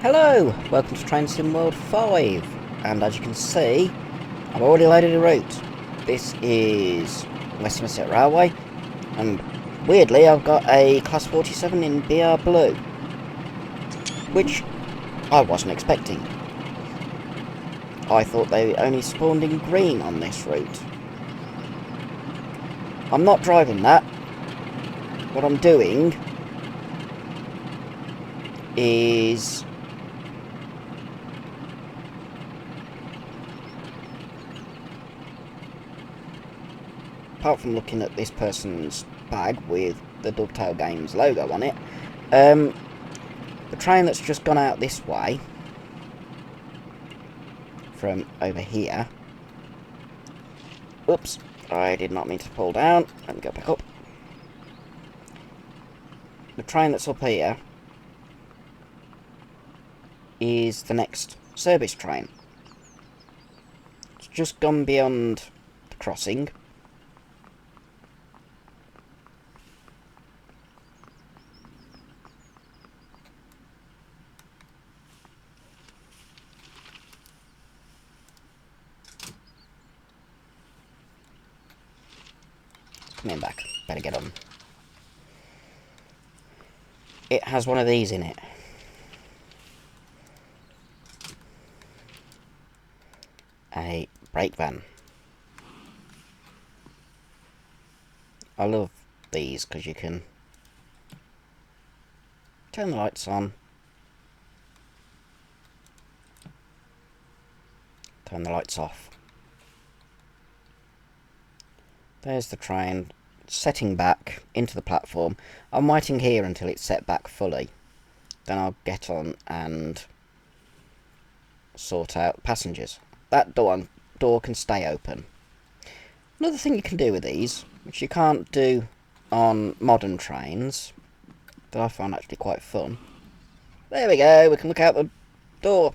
Hello! Welcome to Train Sim World 5, and as you can see, I've already loaded a route. This is West Somerset Railway, and weirdly I've got a Class 47 in BR Blue, which I wasn't expecting. I thought they only spawned in green on this route. I'm not driving that. What I'm doing is apart from looking at this person's bag with the Dovetail Games logo on it, the train that's just gone out this way from over here. Oops, I did not mean to pull down. Let me go back up. The train that's up here is the next service train. It's just gone beyond the crossing. Coming back. Better get on. It has one of these in it. A brake van. I love these because you can turn the lights on, turn the lights off. There's the train setting back into the platform. I'm waiting here until it's set back fully. Then I'll get on and sort out passengers. That door can stay open. Another thing you can do with these, which you can't do on modern trains, that I find actually quite fun. There we go, we can look out the door.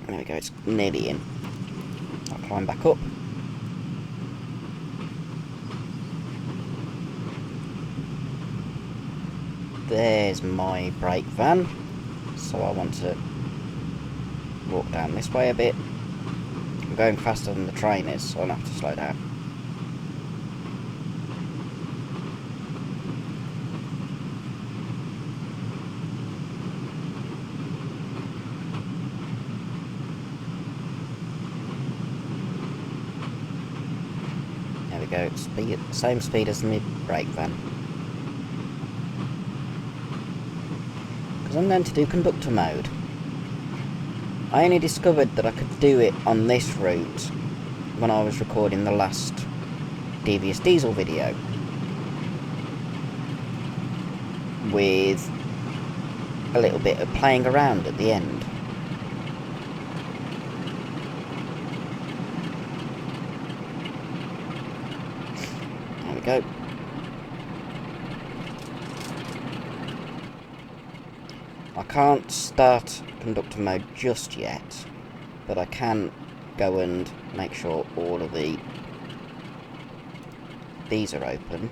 There we go, it's nearly in. I'll climb back up. There's my brake van. So I want to walk down this way a bit. I'm going faster than the train is, so I'll have to slow down. There we go, speed, same speed as the brake van. Because I'm going to do conductor mode. I only discovered that I could do it on this route when I was recording the last Devious Diesel video. With a little bit of playing around at the end. There we go. I can't start conductor mode just yet, but I can go and make sure all of these are open,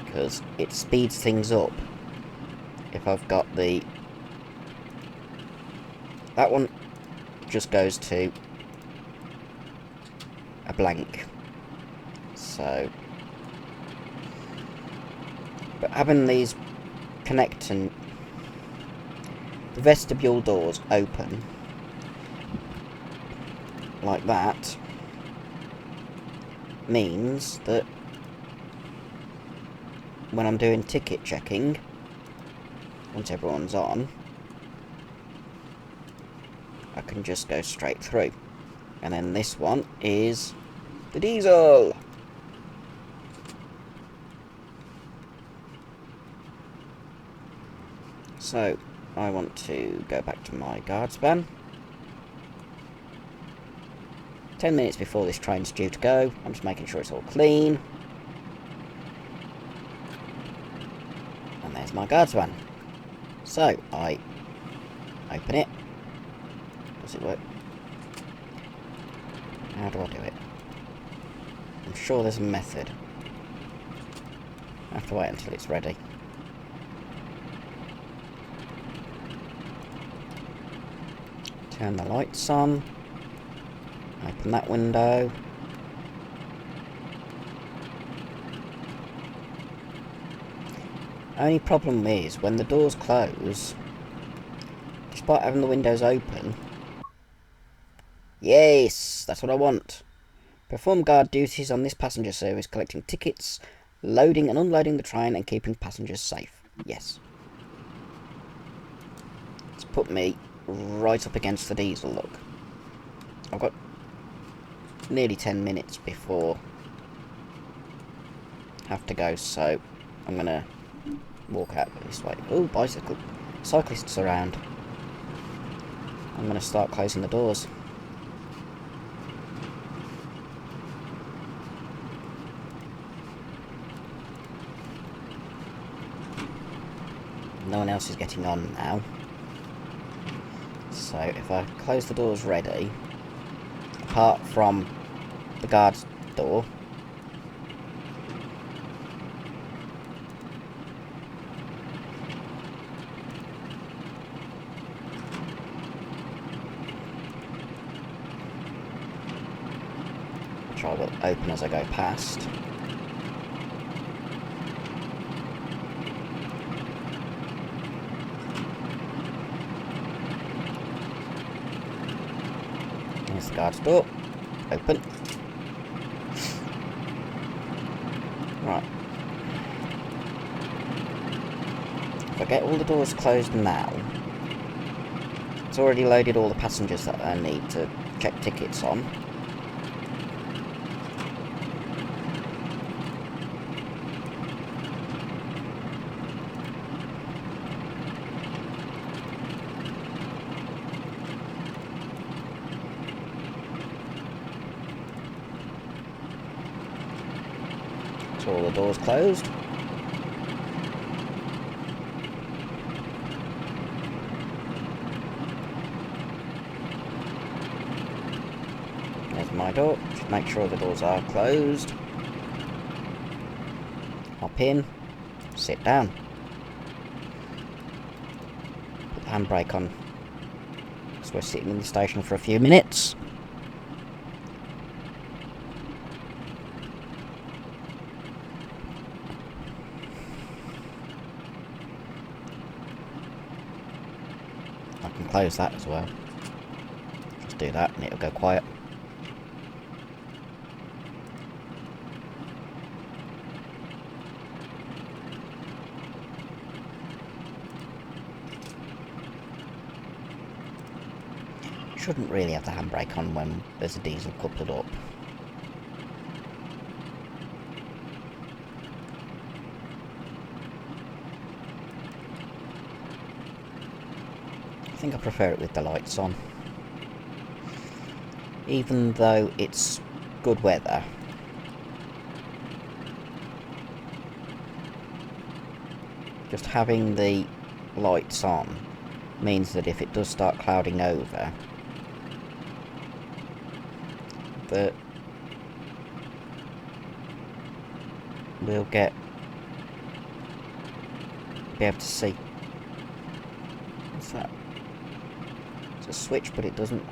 because it speeds things up if I've got that one just goes to a blank. So, but having these connecting the vestibule doors open like that means that when I'm doing ticket checking, once everyone's on, I can just go straight through. And then this one is the diesel. So I want to go back to my guard span. 10 minutes before this train's due to go. I'm just making sure it's all clean. There's my guardsman. So, I open it. Does it work? How do I do it? I'm sure there's a method. I have to wait until it's ready. Turn the lights on. Open that window. Only problem is, when the doors close, despite having the windows open... Yes! That's what I want! Perform guard duties on this passenger service, collecting tickets, loading and unloading the train, and keeping passengers safe. Yes. It's put me right up against the diesel, look. I've got nearly 10 minutes before I have to go, so I'm gonna walk out this way. Oh, bicycle. Cyclists around. I'm gonna start closing the doors. No one else is getting on now. So if I close the doors ready, apart from the guard's door, which I will open as I go past. There's the guard's door. Open. Right. If I get all the doors closed now, it's already loaded all the passengers that I need to check tickets on. So all the doors closed. There's my door. Just make sure the doors are closed. Hop in. Sit down. Put the handbrake on. So we're sitting in the station for a few minutes. I can close that as well. Just do that and it'll go quiet. Shouldn't really have the handbrake on when there's a diesel coupled up. I think I prefer it with the lights on. Even though it's good weather. Just having the lights on means that if it does start clouding over, that we'll be able to see. What's that? It's a switch, but it doesn't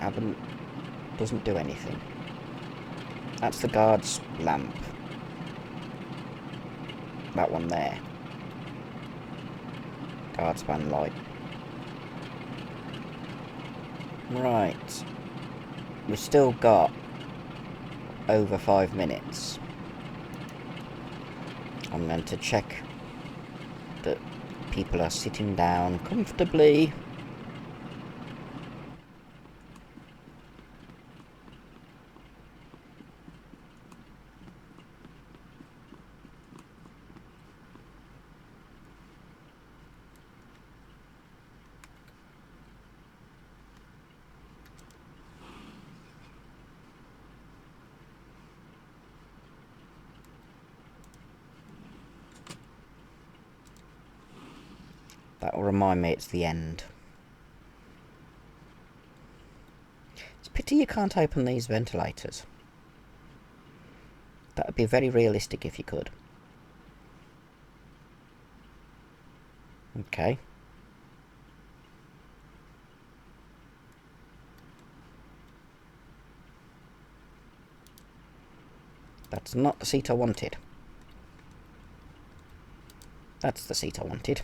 do anything. That's the guard's lamp. That one there. Guardsman light. Right. We've still got over 5 minutes. I'm going to check that people are sitting down comfortably. That will remind me it's the end. It's a pity you can't open these ventilators. That would be very realistic if you could. Okay. That's not the seat I wanted. That's the seat I wanted.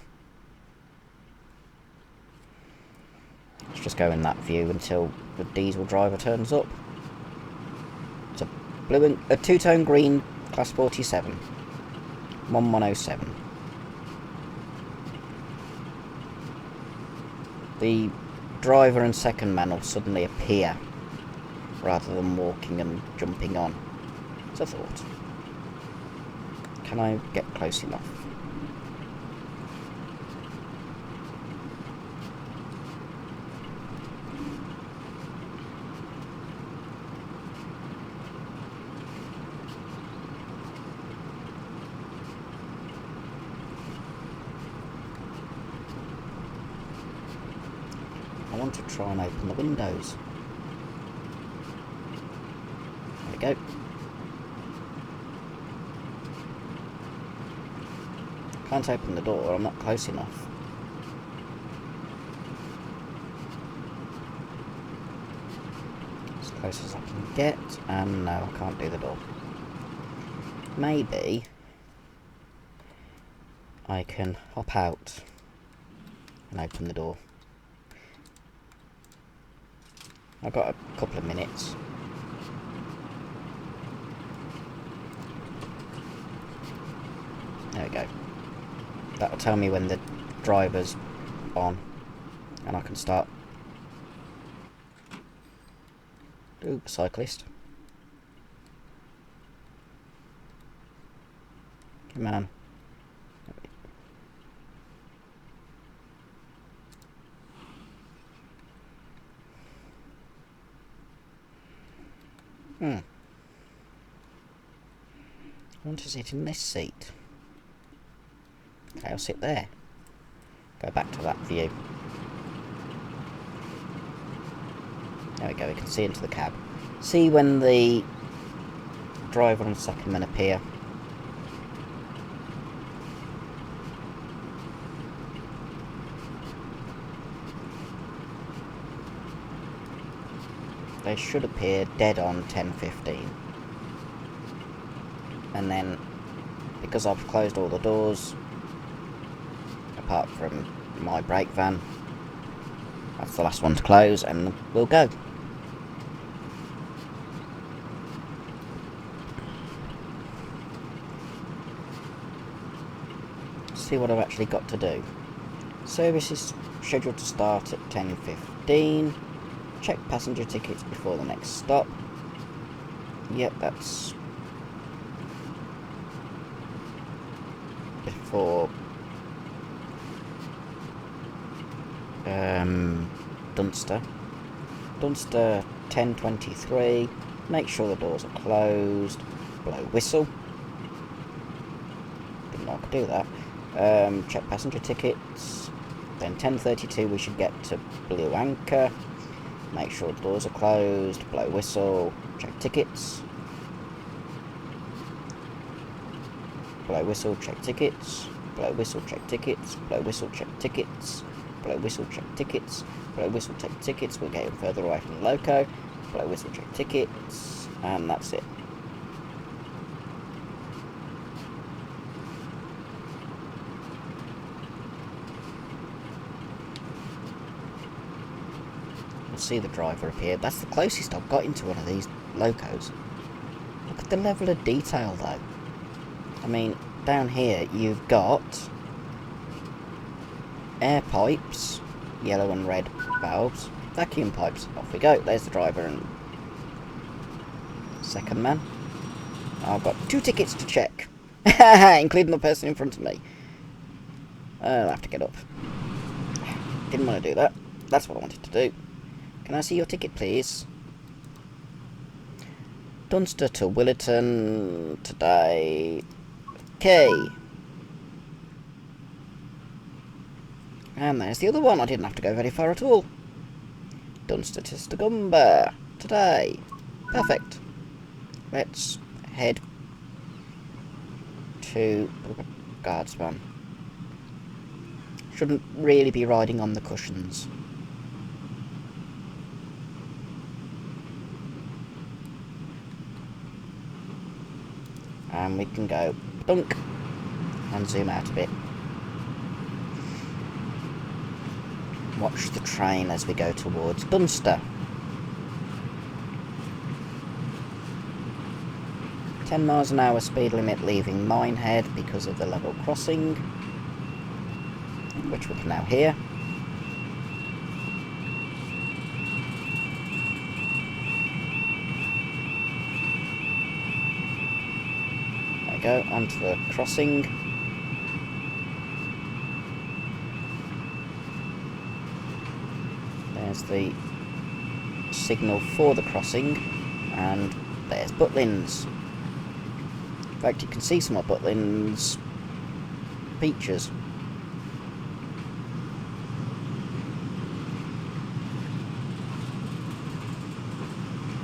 Let's just go in that view until the diesel driver turns up. It's a blue and a two-tone green class 47. 1107. The driver and second man will suddenly appear rather than walking and jumping on. It's a thought. Can I get close enough? I want to try and open the windows. There we go. Can't open the door, I'm not close enough. As close as I can get, and no, I can't do the door. Maybe I can hop out and open the door. I've got a couple of minutes. There we go. That'll tell me when the driver's on and I can start. Ooh, cyclist. Come on. I want to sit in this seat. Okay, I'll sit there. Go back to that view. There we go, we can see into the cab. See when the driver and second man appear. They should appear dead on 10:15. And then, because I've closed all the doors, apart from my brake van, that's the last one to close, and we'll go. See what I've actually got to do. Service is scheduled to start at 10:15. Check passenger tickets before the next stop. Yep, that's before Dunster. Dunster 10:23. Make sure the doors are closed. Blow whistle. Didn't know I could do that. Check passenger tickets. Then 10:32 we should get to Blue Anchor. Make sure the doors are closed. Blow whistle. Check tickets. Blow whistle, check tickets. Blow whistle, check tickets. Blow whistle, check tickets. Blow whistle, check tickets. Blow whistle, check tickets. We're getting further away from the loco. Blow whistle, check tickets. And that's it. We'll see the driver appear. That's the closest I've got into one of these locos. Look at the level of detail though. I mean, down here you've got air pipes, yellow and red valves, vacuum pipes. Off we go. There's the driver and second man. I've got 2 tickets to check, including the person in front of me. I'll have to get up. Didn't want to do that. That's what I wanted to do. Can I see your ticket, please? Dunster to Willerton today. Okay. And there's the other one. I didn't have to go very far at all. Dunster to Stagumber today. Perfect. Let's head to Guardsman. Shouldn't really be riding on the cushions. And we can go dunk and zoom out a bit. Watch the train as we go towards Dunster. 10 miles an hour speed limit leaving Minehead because of the level crossing, which we can now hear. There we go, onto the crossing. There's the signal for the crossing, and there's Butlins. In fact, you can see some of Butlins' features.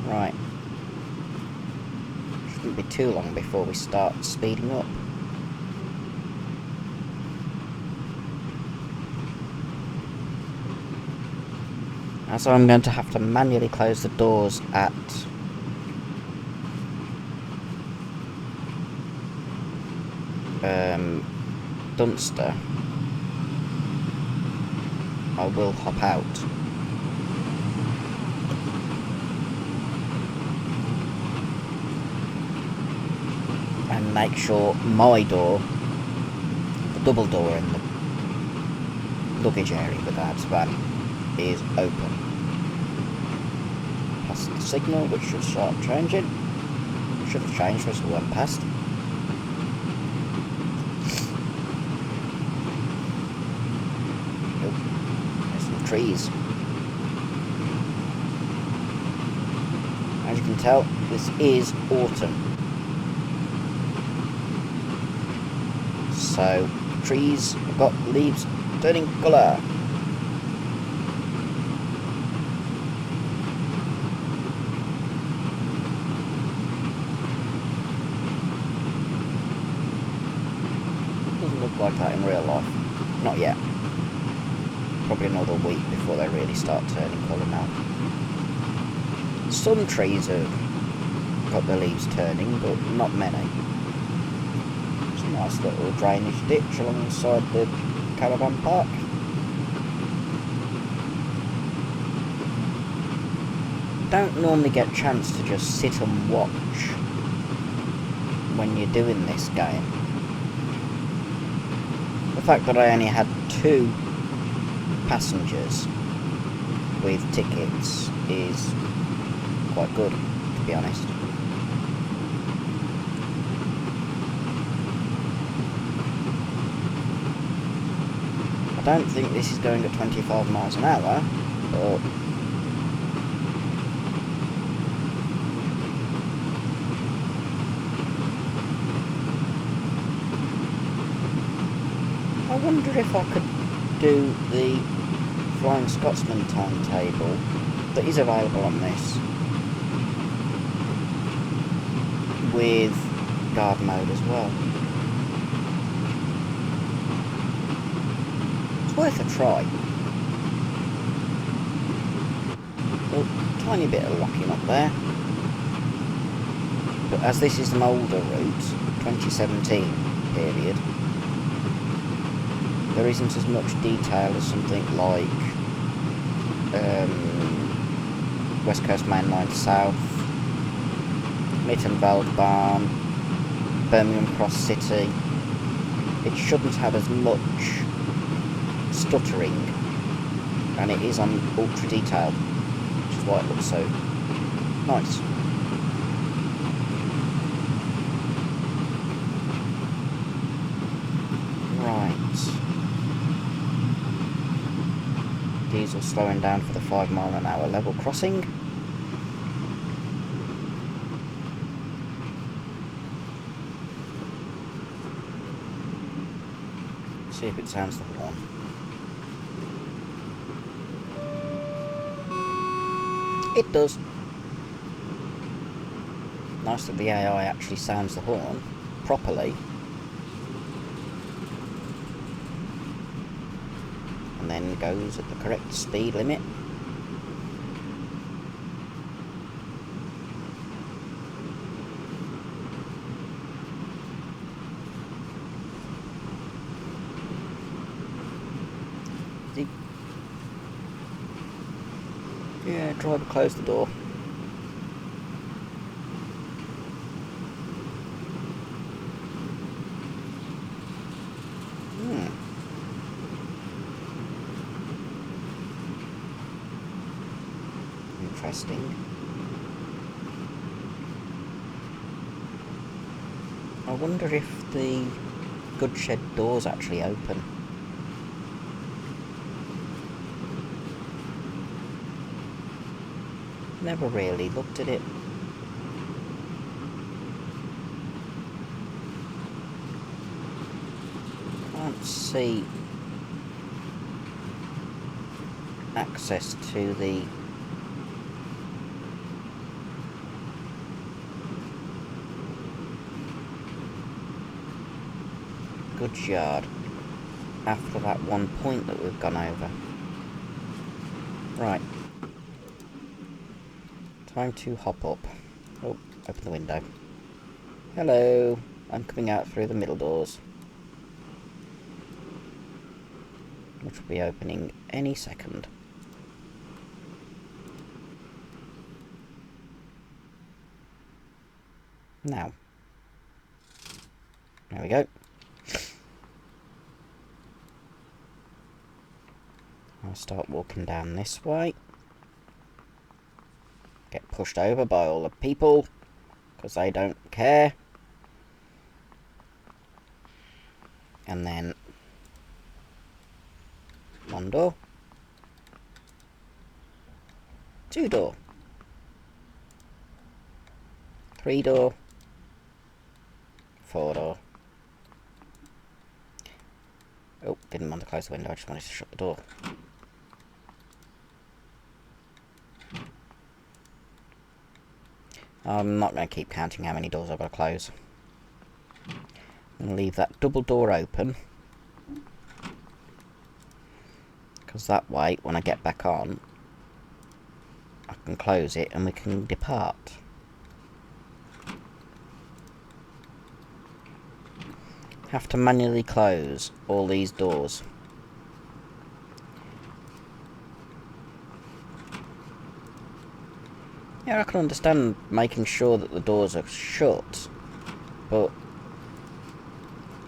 Right. Shouldn't be too long before we start speeding up. And so I'm going to have to manually close the doors at Dunster. I will hop out. And make sure my door, the double door in the luggage area of the guard's van, is open. Past the signal, which should start changing. Should have changed as we went past. Oh, there's some trees. As you can tell, this is autumn. So, trees have got leaves turning colour. Doesn't look like that in real life. Not yet. Probably another week before they really start turning colour now. Some trees have got their leaves turning, but not many. Nice little drainage ditch alongside the caravan park. Don't normally get a chance to just sit and watch when you're doing this game. The fact that I only had 2 passengers with tickets is quite good, to be honest. I don't think this is going at 25 miles an hour, but I wonder if I could do the Flying Scotsman timetable that is available on this with guard mode as well. Worth a try. Well, tiny bit of locking up there. But as this is an older route, 2017 period, there isn't as much detail as something like West Coast Main Line South, Mittenveldbahn, Birmingham Cross City. It shouldn't have as much stuttering, and it is on ultra detail, which is why it looks so nice. Right, diesel slowing down for the 5 mile an hour level crossing. See if it sounds the horn. It does. Nice that the AI actually sounds the horn properly. And then goes at the correct speed limit. Yeah, driver, close the door. Interesting. I wonder if the goods shed doors actually open. Never really looked at it. Can't see access to the goods yard after that one point that we've gone over. Right. Time to hop up. Oh, open the window. Hello. I'm coming out through the middle doors, which will be opening any second. Now. There we go. I'll start walking down this way. Get pushed over by all the people, because they don't care. And then one door. Two door. Three door. Four door. Oh, didn't want to close the window, I just wanted to shut the door. I'm not going to keep counting how many doors I've got to close. I'm going to leave that double door open, because that way, when I get back on, I can close it and we can depart. Have to manually close all these doors. Yeah, I can understand making sure that the doors are shut, but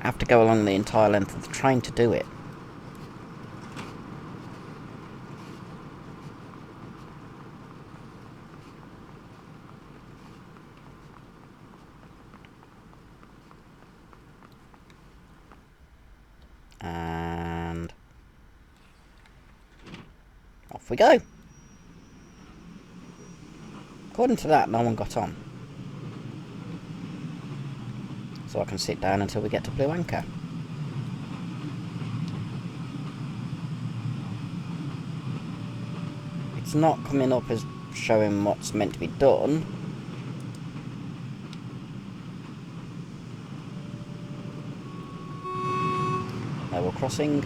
I have to go along the entire length of the train to do it. And off we go. According to that, no one got on. So I can sit down until we get to Blue Anchor. It's not coming up as showing what's meant to be done. Level crossing.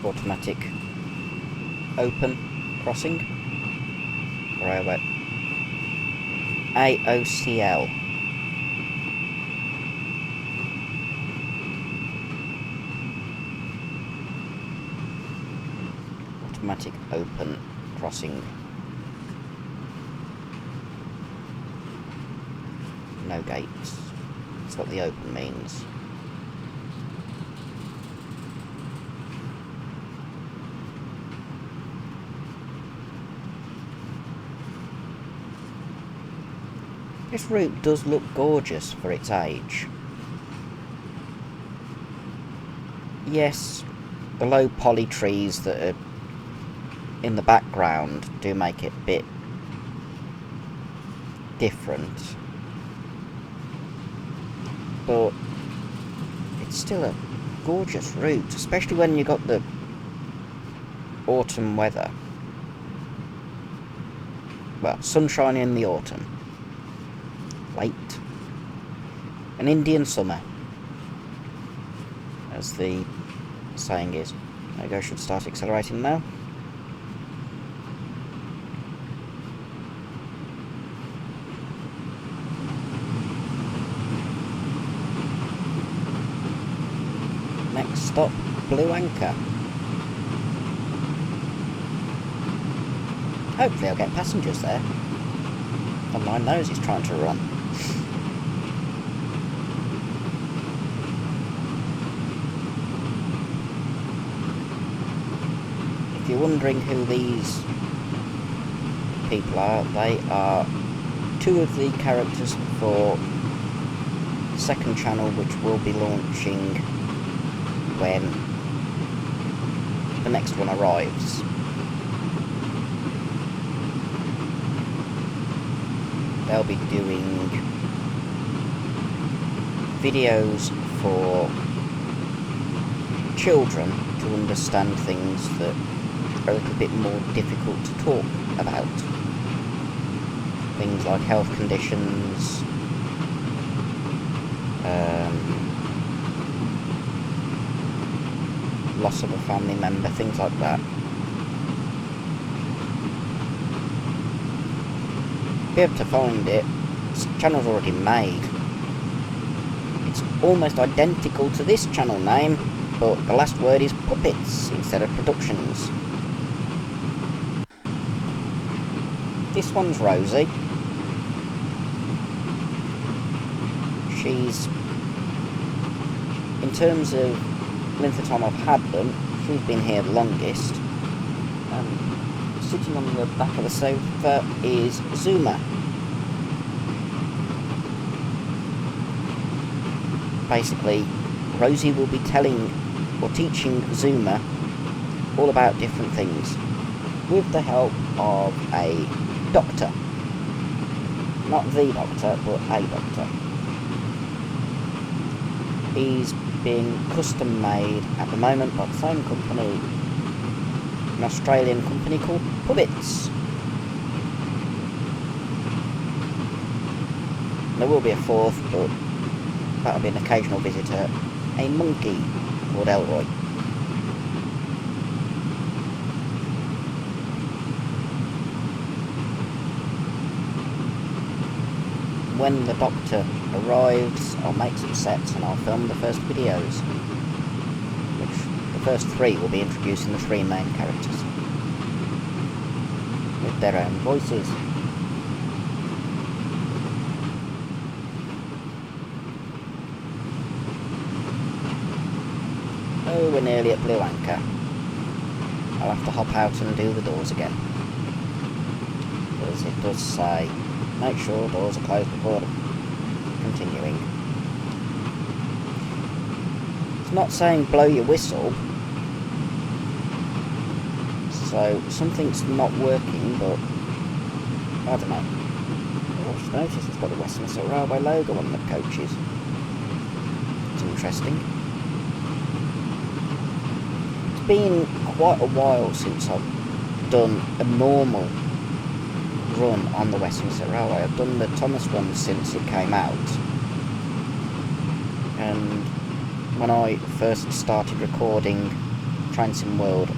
Automatic open crossing. Railway. AOCL. Automatic open crossing. No gates. That's what the open means. This route does look gorgeous for its age. Yes, the low poly trees that are in the background do make it a bit different. But it's still a gorgeous route, especially when you got autumn weather. Well, sunshine in the autumn. Late. An Indian summer, as the saying is. There you go, should start accelerating now. Next stop, Blue Anchor. Hopefully I'll get passengers there. And my nose is trying to run. If you're wondering who these people are, they are two of the characters for the second channel, which will be launching when the next one arrives. They'll be doing videos for children to understand things that are a little bit more difficult to talk about. Things like health conditions, loss of a family member, things like that. Be able to find it. This channel's already made. It's almost identical to this channel name, but the last word is puppets instead of productions. This one's Rosie. She's, in terms of length of time I've had them, she's been here the longest. Sitting on the back of the sofa is Zuma. Basically, Rosie will be telling or teaching Zuma all about different things with the help of a doctor. Not the doctor, but a doctor. He's being custom made at the moment by the same company, an Australian company called Puppets. There will be a fourth, but that'll be an occasional visitor, a monkey called Elroy. When the doctor arrives, I'll make some sets and I'll film the first videos, which the first three will be introducing the three main characters with their own voices. Oh, we're nearly at Blue Anchor. I'll have to hop out and do the doors again, because it does say make sure doors are closed before continuing. It's not saying blow your whistle, so something's not working, but I don't know. Oh, I've noticed it's got the West Somerset Railway logo on the coaches. It's interesting. It's been quite a while since I've done a normal run on the West Somerset Railway. I've done the Thomas run since it came out, and when I first started recording Train Sim World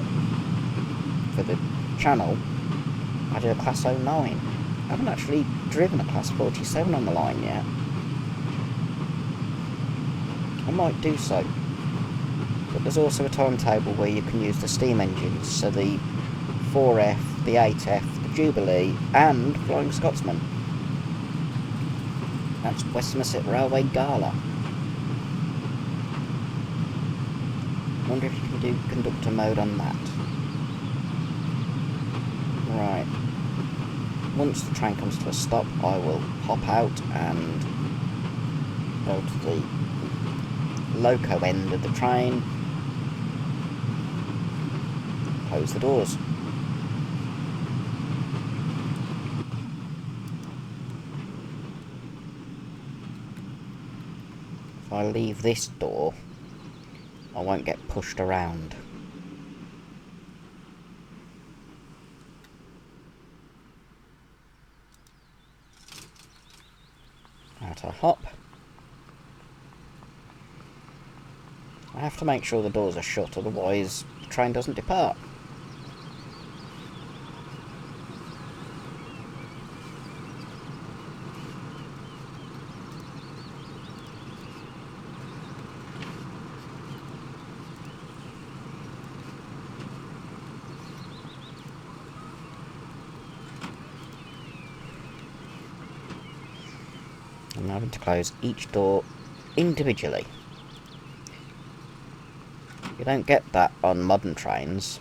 for the channel, I did a Class 09. I haven't actually driven a Class 47 on the line yet. I might do so, but there's also a timetable where you can use the steam engines, so the 4F, the 8F, Jubilee and Flying Scotsman. That's West Somerset Railway Gala. Wonder if you can do conductor mode on that. Right. Once the train comes to a stop, I will hop out and go to the loco end of the train, close the doors. If I leave this door, I won't get pushed around. to hop. I have to make sure the doors are shut, otherwise the train doesn't depart. I'm having to close each door individually. You don't get that on modern trains.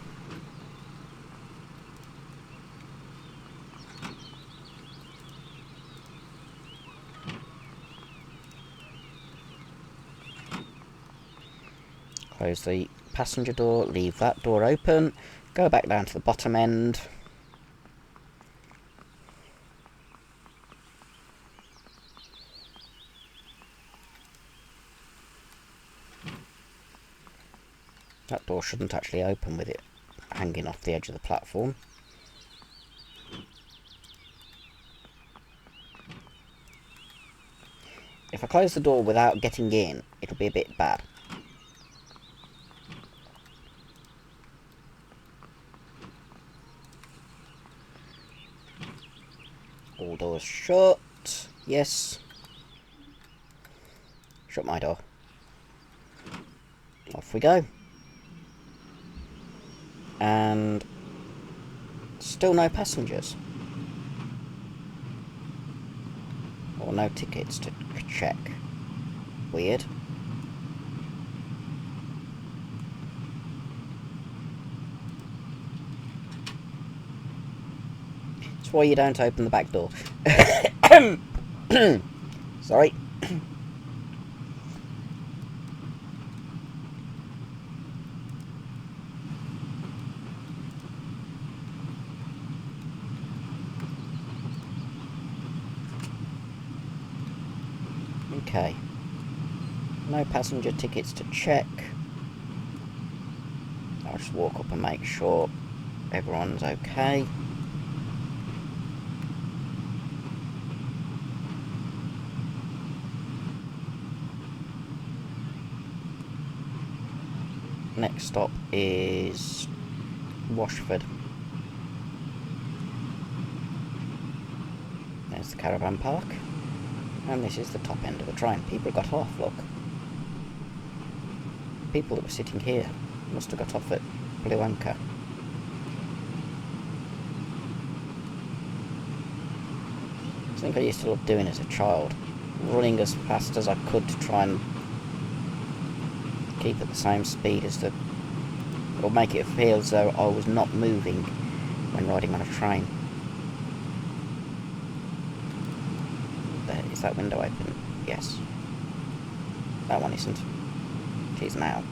Close the passenger door, leave that door open, go back down to the bottom end. That door shouldn't actually open with it hanging off the edge of the platform. If I close the door without getting in, it'll be a bit bad. All doors shut. Yes. Shut my door. Off we go. And still no passengers. Or no tickets to check. Weird. That's why you don't open the back door. Sorry. Okay. No passenger tickets to check. I'll just walk up and make sure everyone's okay. Next stop is Washford. There's the caravan park. And this is the top end of the train. People got off, look. People that were sitting here must have got off at Blue Anchor. Something I used to love doing as a child. Running as fast as I could to try and keep at the same speed as the... or make it feel as though I was not moving when riding on a train. Is that window open? Yes. That one isn't. It is now.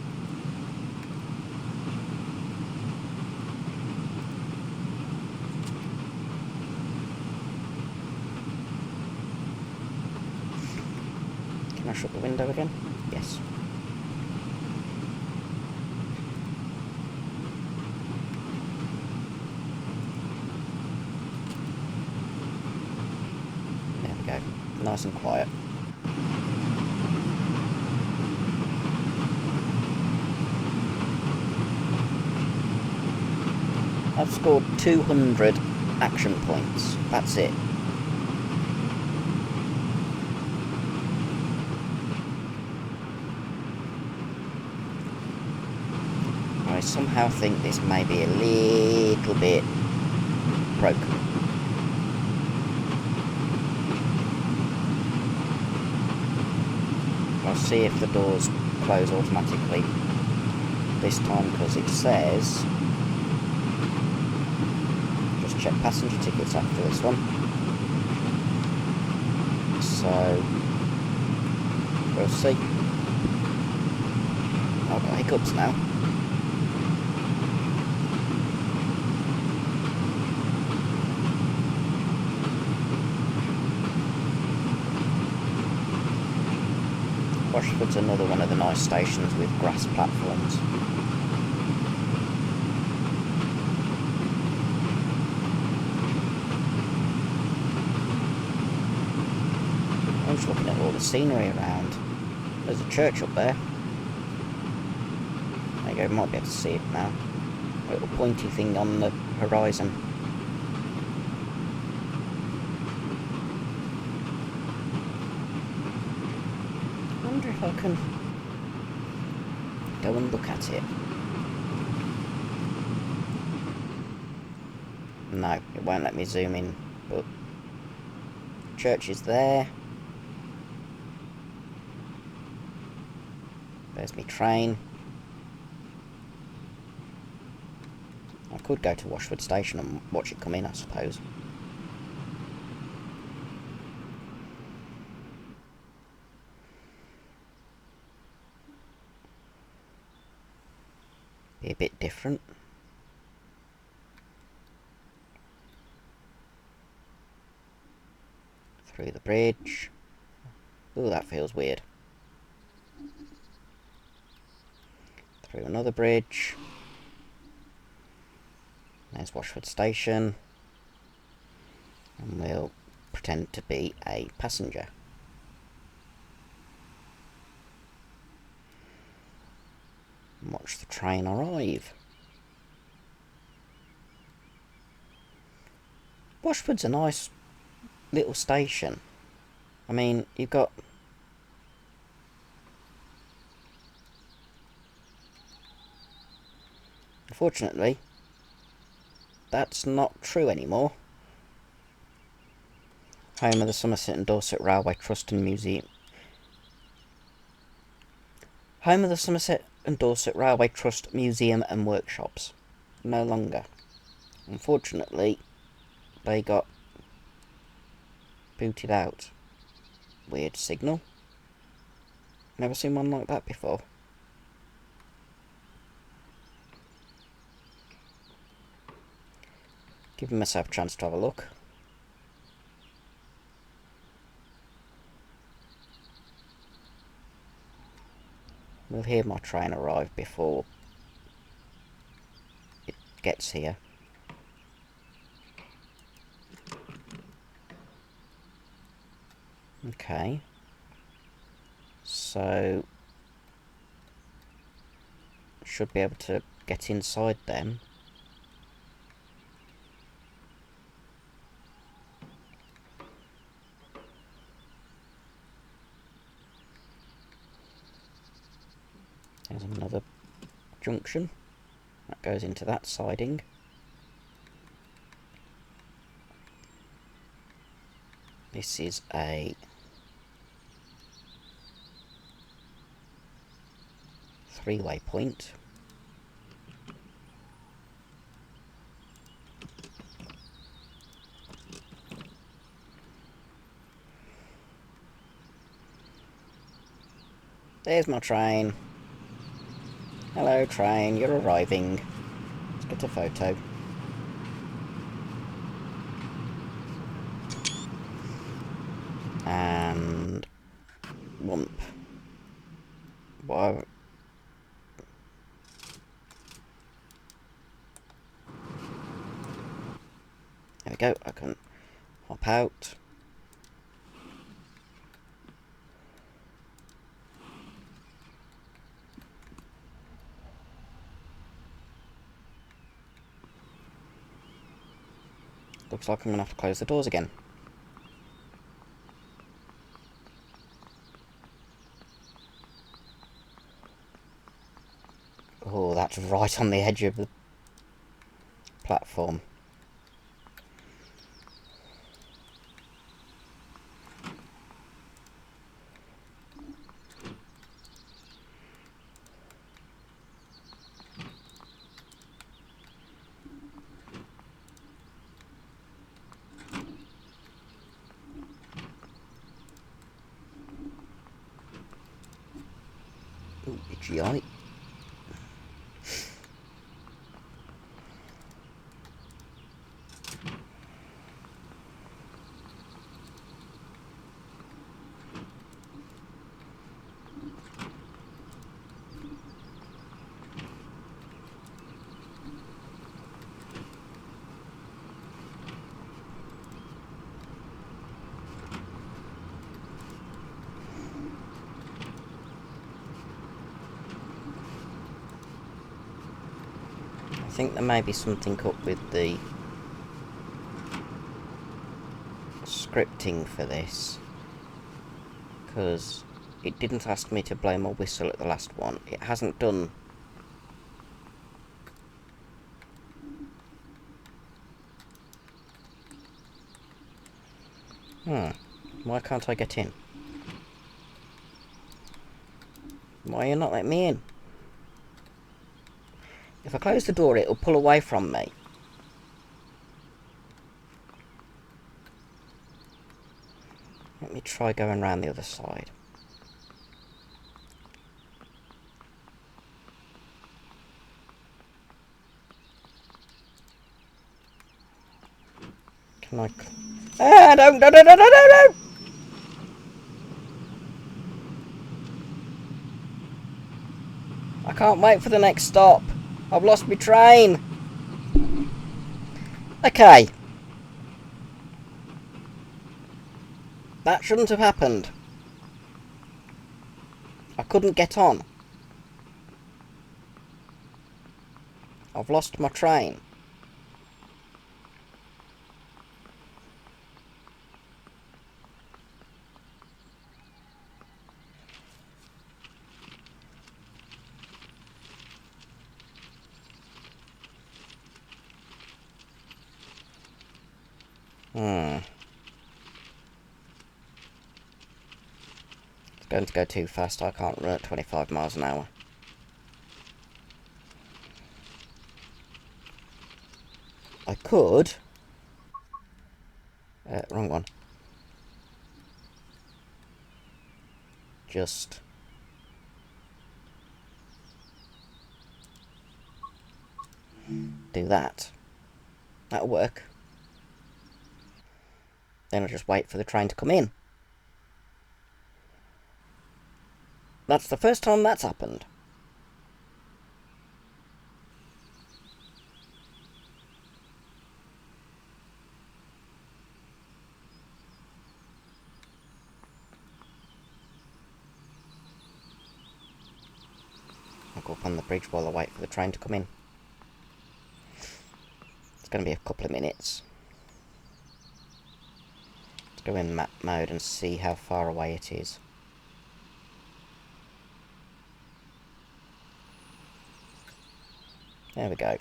Can I shut the window again? Yes. There we go. Nice and quiet. I've scored 200 action points. That's it. I somehow think this may be a little bit broken. I'll see if the doors close automatically this time, because it says just check passenger tickets after this one. So we'll see. I've got hiccups now. Washford's another one of the nice stations with grass platforms. I'm just looking at the scenery around. There's a church up there. There you go, might be able to see it now. A little pointy thing on the horizon. I wonder if I can go and look at it. No, it won't let me zoom in, but church is there. There's my train. I could go to Washford Station and watch it come in, I suppose. Be a bit different. Through the bridge. Ooh, that feels weird. Through another bridge. There's Washford Station. And we'll pretend to be a passenger. And watch the train arrive. Washford's a nice little station. I mean, you've got unfortunately that's not true anymore. Home of the Somerset and Dorset Railway Trust and Museum. Home of the Somerset and Dorset Railway Trust Museum and Workshops. No longer. Unfortunately, they got booted out. Weird signal. Never seen one like that before. Giving myself a chance to have a look. We'll hear my train arrive before it gets here. Okay. So should be able to get inside them. There's another junction that goes into that siding. This is a three-way point. There's my train. Hello train, you're arriving. Let's get a photo. And whoomp. Whoa. There we go, I can hop out. Looks like I'm going to have to close the doors again. Oh, that's right on the edge of the platform. Ooh, itchy eye. think there may be something up with the scripting for this, because it didn't ask me to blow my whistle at the last one. It hasn't done. Why can't I get in? Why are you not letting me in? If I close the door, it'll pull away from me. Let me try going around the other side. Can I... Ah, no, no, no, no, no, no, no! I can't wait for the next stop. I've lost my train. Okay. That shouldn't have happened. I couldn't get on. I've lost my train. It's going to go too fast. I can't run at 25 miles an hour. I could... wrong one. Just... do that. That'll work. Then I'll just wait for the train to come in. That's the first time that's happened. I'll go up on the bridge while I wait for the train to come in. It's going to be a couple of minutes. Let's go in map mode and see how far away it is. There we go.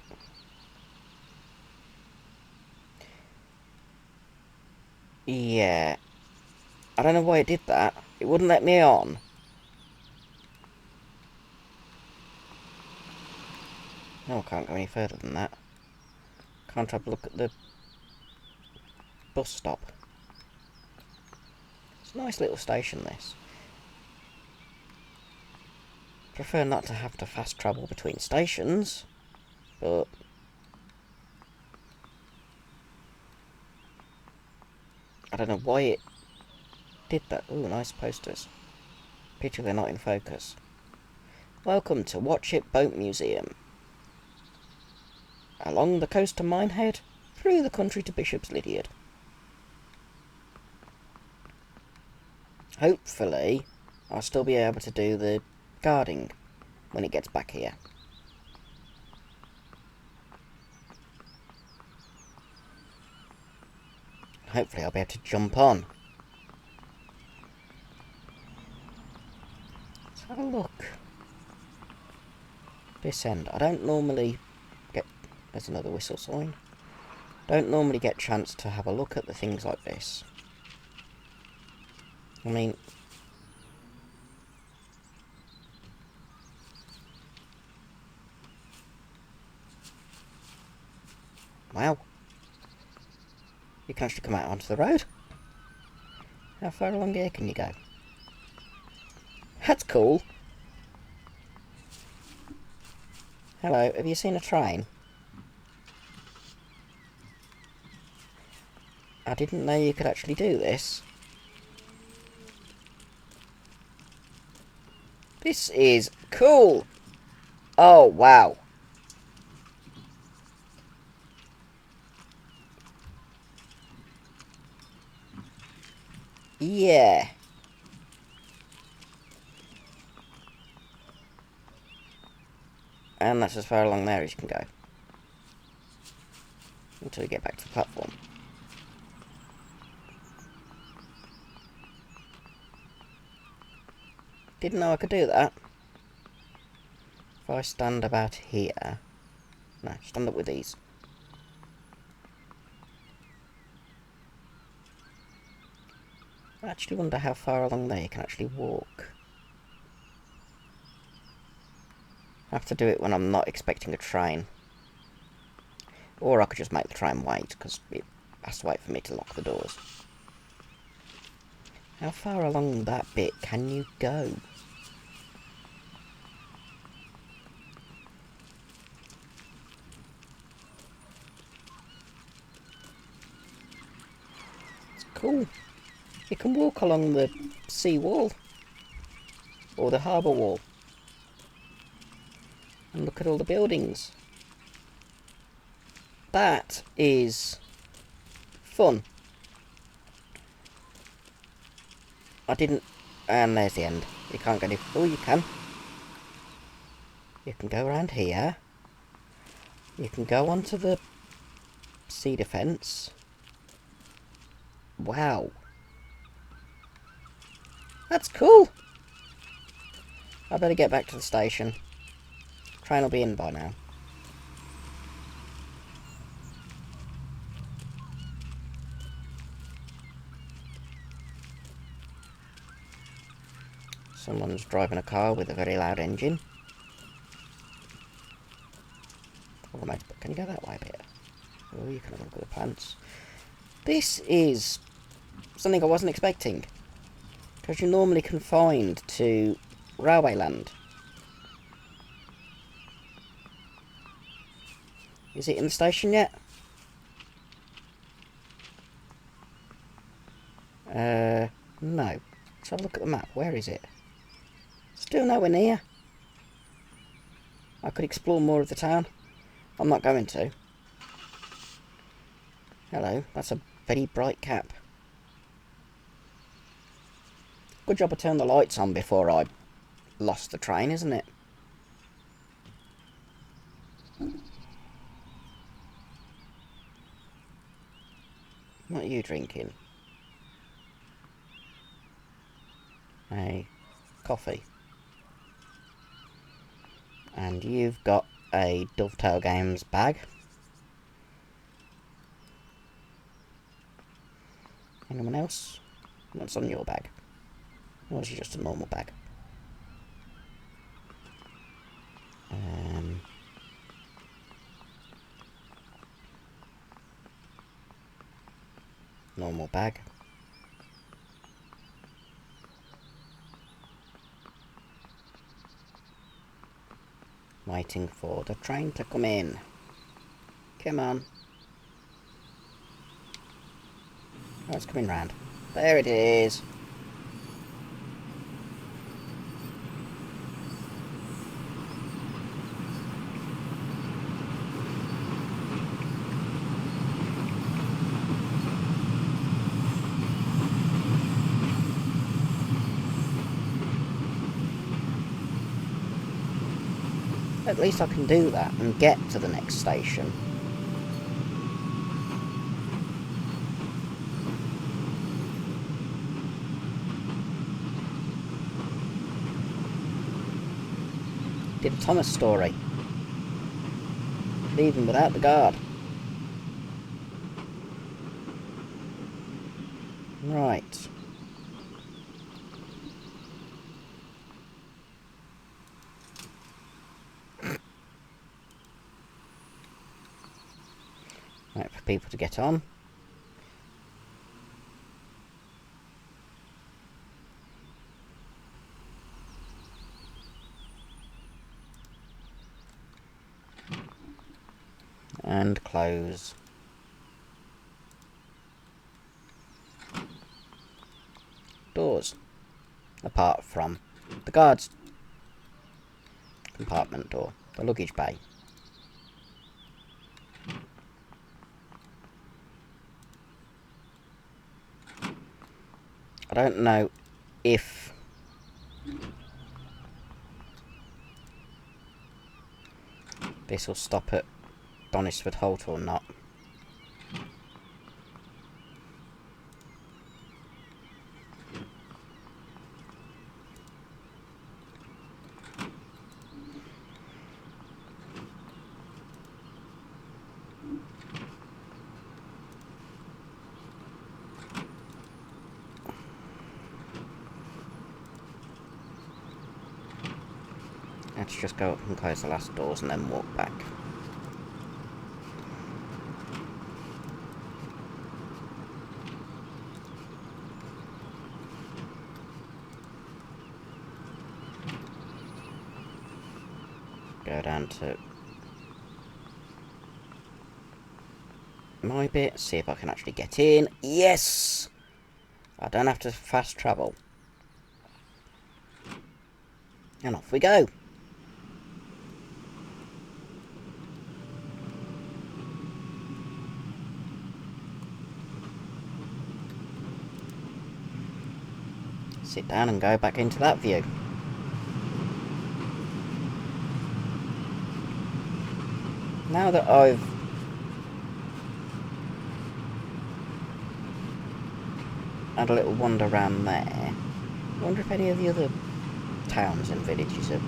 Yeah. I don't know why it did that. It wouldn't let me on. No, I can't go any further than that. Can't have a look at the bus stop. It's a nice little station, this. Prefer not to have to fast travel between stations, but I don't know why it did that. Ooh, nice posters. Picture they're not in focus. Welcome to Watch It Boat Museum. Along the coast to Minehead, through the country to Bishop's Lydyard. Hopefully, I'll still be able to do the guarding when it gets back here. Hopefully I'll be able to jump on. Let's have a look. This end. I don't normally get... There's another whistle sign. Don't normally get a chance to have a look at the things like this. I mean... Wow. You can actually come out onto the road. How far along here can you go? That's cool. Hello, have you seen a train? I didn't know you could actually do this. This is cool. Oh, wow. Yeah. And that's as far along there as you can go. until we get back to the platform. Didn't know I could do that. If I stand about here... No, stand up with these. I actually wonder how far along there you can actually walk. I have to do it when I'm not expecting a train. Or I could just make the train wait, because it has to wait for me to lock the doors. How far along that bit can you go? It's cool. You can walk along the sea wall. Or the harbour wall. And look at all the buildings. That is fun. I didn't... And there's the end. You can't go any... Oh, you can. You can go around here. You can go onto the sea defence. Wow. That's cool. I better get back to the station. Train will be in by now. Someone's driving a car with a very loud engine. But can you go that way a bit? Oh, you can have a look at the plants. This is something I wasn't expecting. Because you're normally confined to railway land. Is it in the station yet? No. Let's have a look at the map. Where is it? Still nowhere near. I could explore more of the town. I'm not going to. Hello, that's a very bright cap. Good job I turned the lights on before I lost the train, isn't it? What are you drinking? A coffee. And you've got a Dovetail Games bag. Anyone else? What's on your bag? Or is it just a normal bag? Normal bag. Waiting for the train to come in. Come on. Oh, it's coming round. There it is. At least I can do that and get to the next station. Did a Thomas story. Leaving without the guard. Right. Right, for people to get on. And close. Doors. Apart from the guard's compartment door, the luggage bay. I don't know if this will stop at Donisford Holt or not. Let's just go up and close the last doors and then walk back. Go down to my bit, see if I can actually get in. Yes! I don't have to fast travel. And off we go. Sit down and go back into that view. Now that I've had a little wander around there, I wonder if any of the other towns and villages are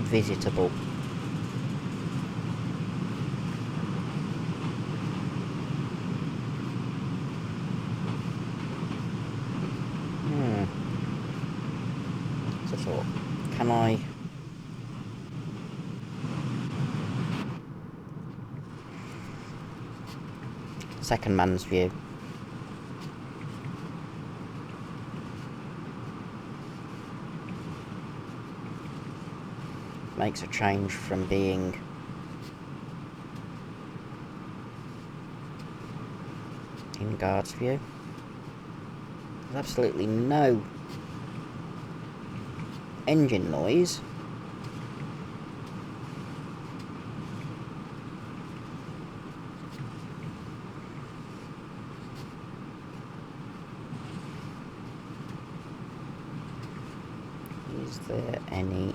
visitable. So thought, can I second man's view? Makes a change from being in guard's view. There's absolutely no engine noise. Is there any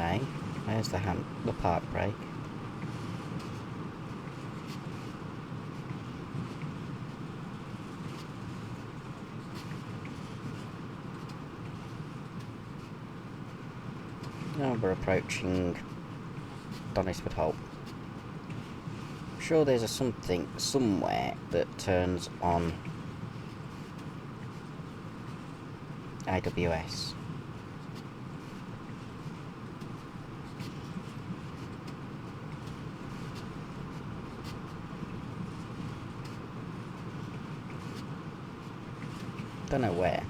okay, there's the park brake. Now we're approaching Donisford Holt. I'm sure there's something somewhere that turns on AWS. Don't know where.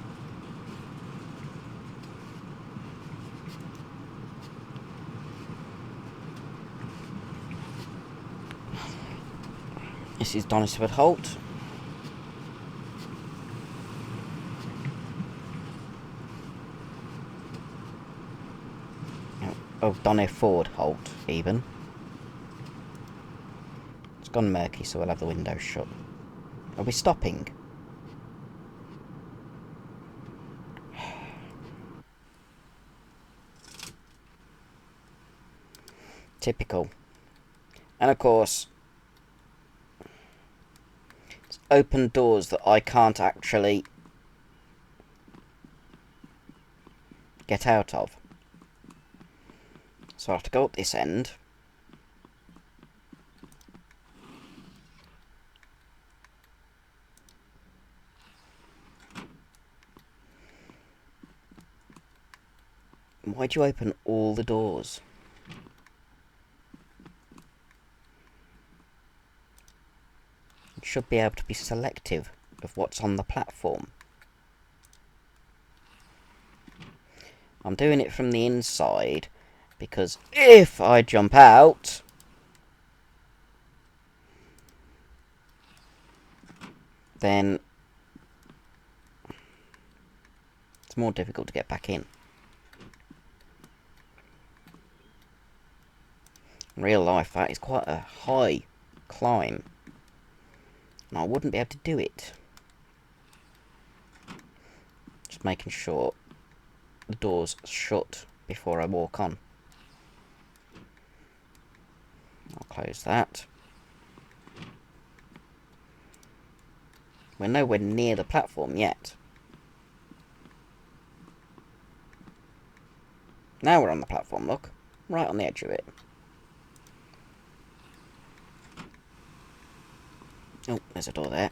This is Donisford Holt. Oh, Donisford Holt, even. It's gone murky, so we'll have the windows shut. Are we stopping? Typical. And of course, it's open doors that I can't actually get out of. So I have to go up this end. Why do you open all the doors? You should be able to be selective of what's on the platform. I'm doing it from the inside because if I jump out, then it's more difficult to get back in. In real life, that is quite a high climb, and I wouldn't be able to do it. just making sure the door's shut before I walk on. I'll close that. We're nowhere near the platform yet. Now we're on the platform, look. Right on the edge of it. Oh, there's a door there.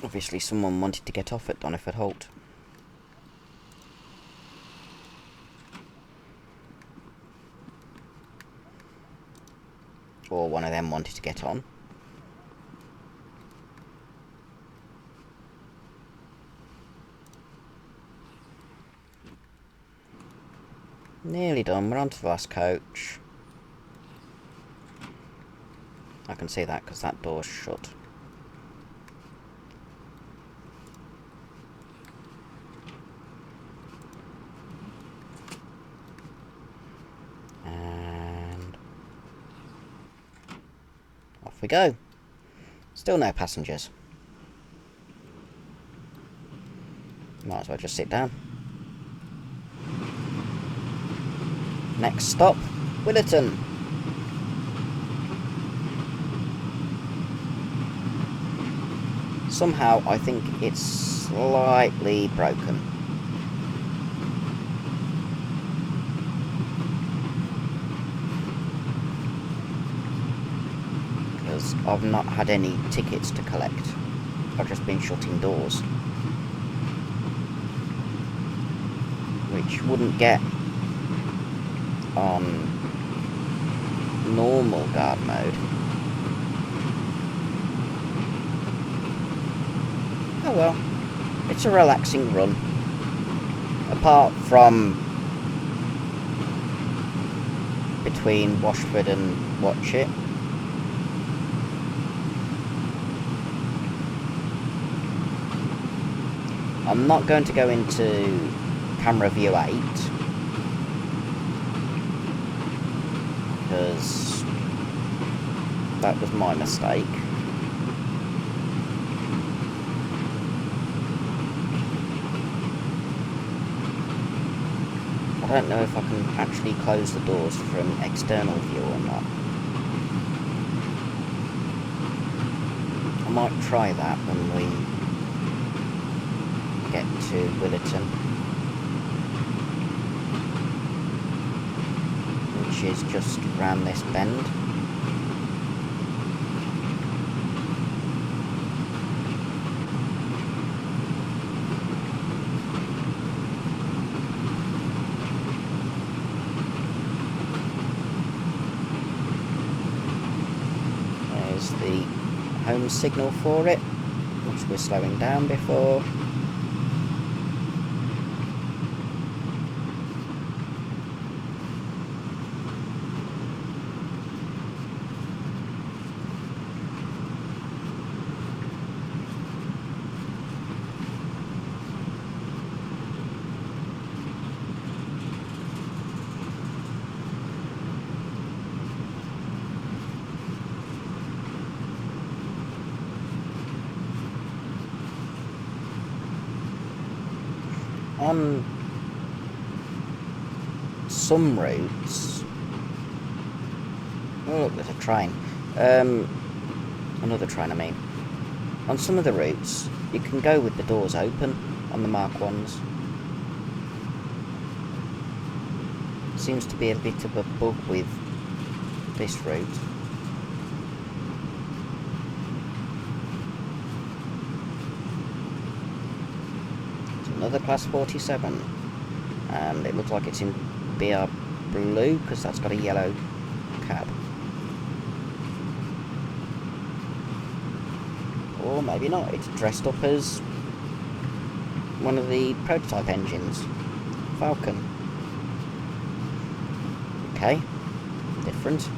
Obviously someone wanted to get off at Doniford Holt. Or one of them wanted to get on. Nearly done, we're on to the last coach. I can see that because that door's shut. And off we go. Still no passengers. Might as well just sit down. Next stop, Willerton. Somehow I think it's slightly broken. Because I've not had any tickets to collect. I've just been shutting doors. Which wouldn't get on normal guard mode. Oh well, it's a relaxing run. Apart from between Washford and Watchet. I'm not going to go into camera view 8 because that was my mistake. I don't know if I can actually close the doors from external view or not. I might try that when we get to Willerton, which is just round this bend. There's the home signal for it, which we're slowing down before. On some routes... Oh look, there's a train. Another train, I mean. On some of the routes, you can go with the doors open on the Mark 1s. Seems to be a bit of a bug with this route. Another class 47, and it looks like it's in BR blue because that's got a yellow cab, or maybe not, it's dressed up as one of the prototype engines, Falcon. Okay, different.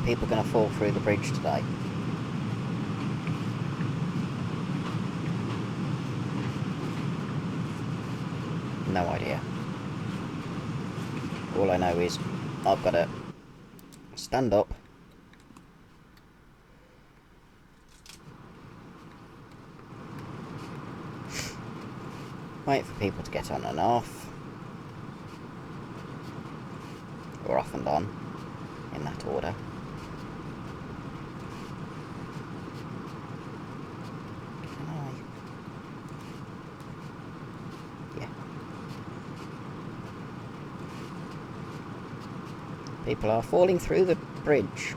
People going to fall through the bridge today. No idea. All I know is I've got to stand up. Wait for people to get on and off. Or off and on, in that order. Can I? Yeah. People are falling through the bridge.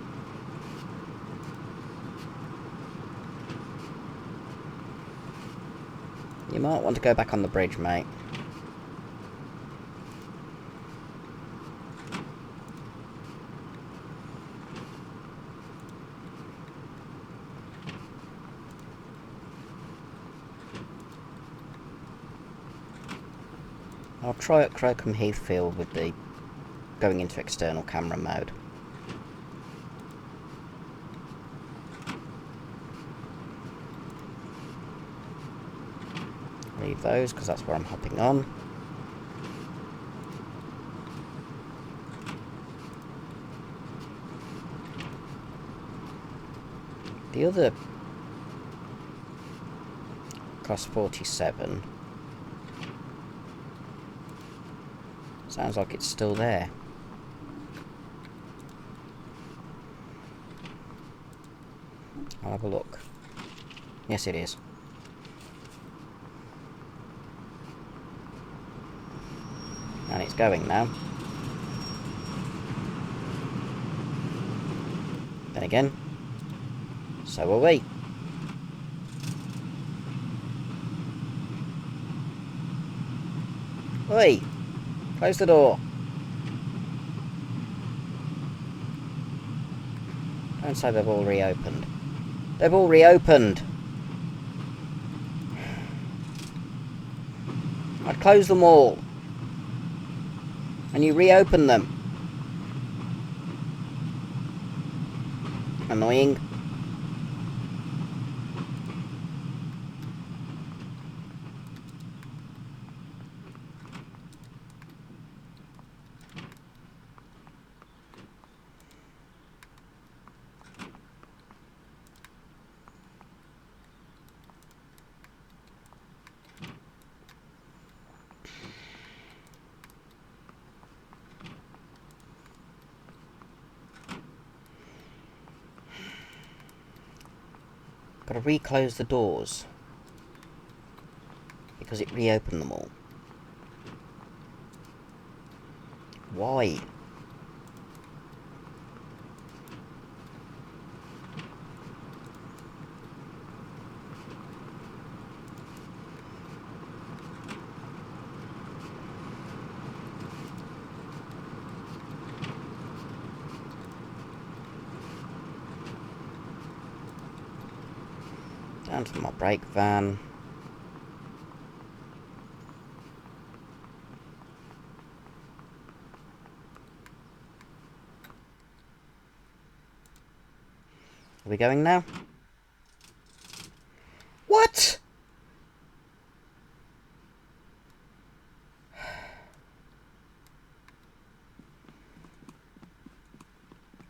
You might want to go back on the bridge, mate. I'll try at Crocombe Heathfield with the going into external camera mode. Leave those because that's where I'm hopping on. The other cross 47 sounds like it's still there. I'll have a look. Yes, it is. And it's going now. Then again, so are we. Oi! Close the door. Don't say they've all reopened. They've all reopened! I'd close them all. And you reopen them. Annoying. Gotta re-close the doors because it reopened them all. Why? Down to my brake van. Are we going now? What?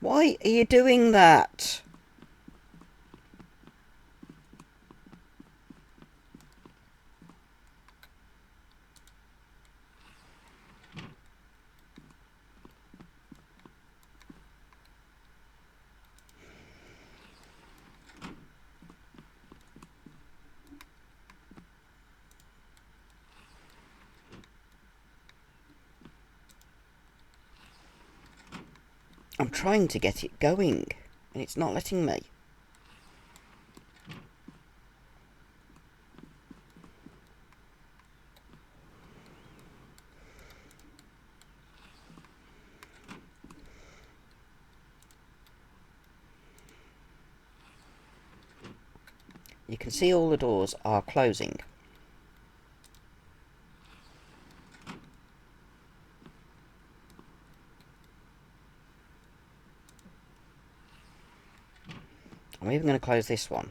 Why are you doing that? I'm trying to get it going, and it's not letting me. You can see all the doors are closing. I'm even going to close this one.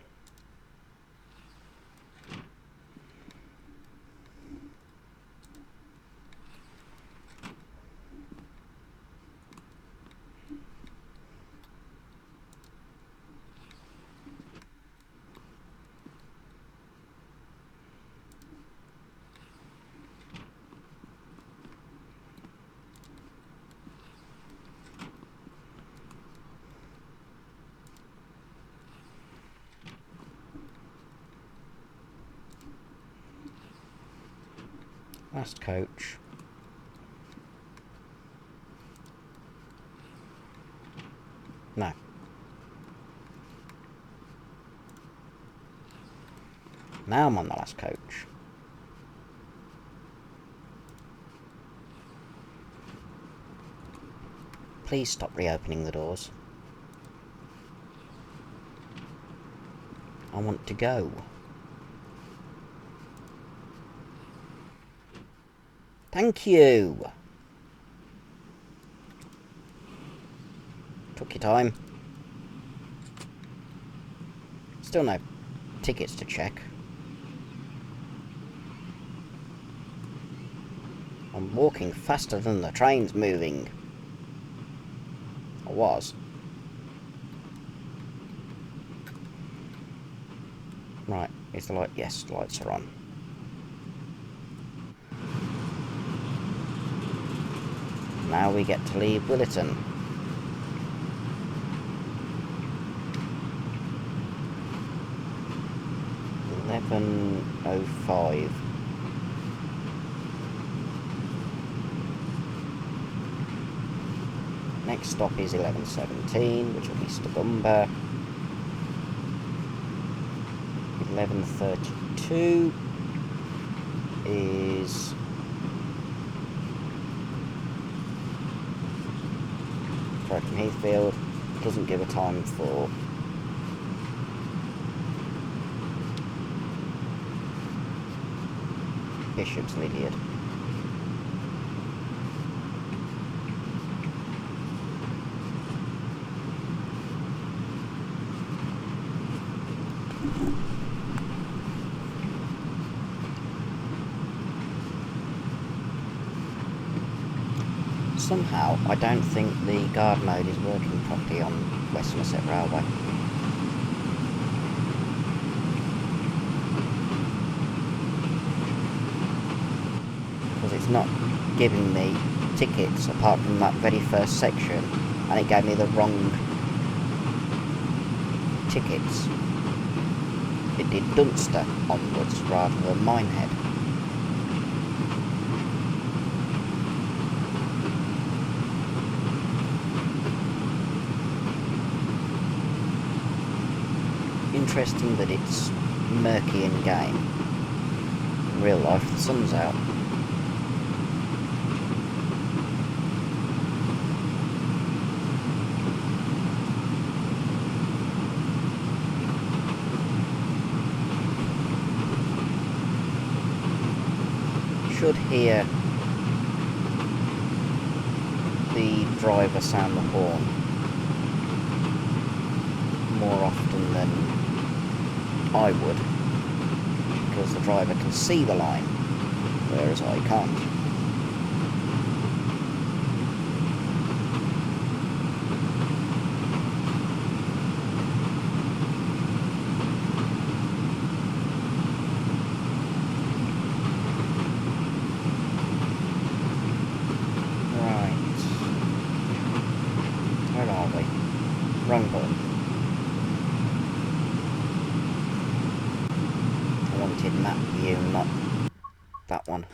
Last coach. No. Now I'm on the last coach. Please stop reopening the doors. I want to go. Thank you. Took your time. Still no tickets to check. I'm walking faster than the train's moving. I was. Right, is the light? Yes, the lights are on. Now we get to leave Williton. $11:05. Next stop is 11:17, which will be Stabumba. 11:32 is Croydon Heathfield. Doesn't give a time for Bishop's Lydyard. Somehow, I don't think the guard mode is working properly on West Somerset Railway. Because it's not giving me tickets apart from that very first section, and it gave me the wrong tickets. It did Dunster onwards rather than Minehead. Interesting that it's murky in game. In real life, the sun's out. Should hear the driver sound the horn more often than I would, because the driver can see the line, whereas I can't. Right. Where are we? Wrong button. Map view, not that one.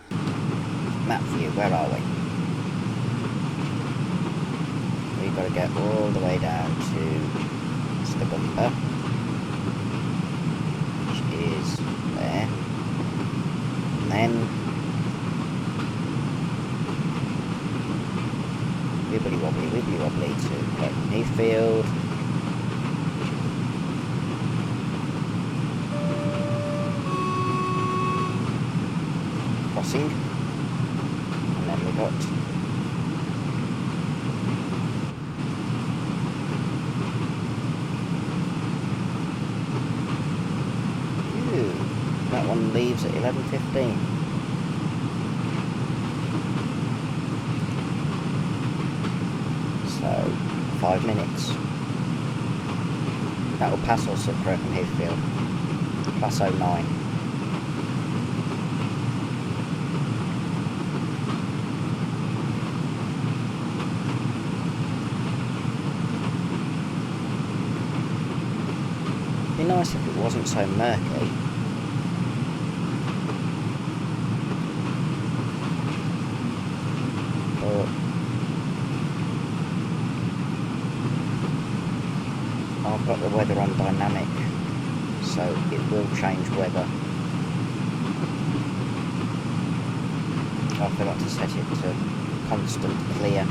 Map view, where are we? We've got to get all the way down to Stabumba, which is there. And then wibbly wobbly to Croydon Heathfield. And then we got that one leaves at 11:15. So 5 minutes. That will pass us at Croydon Heathfield. Class 09. It'd be nice if it wasn't so murky. I've got the weather on dynamic, so it will change weather. I forgot to set it to constant clear.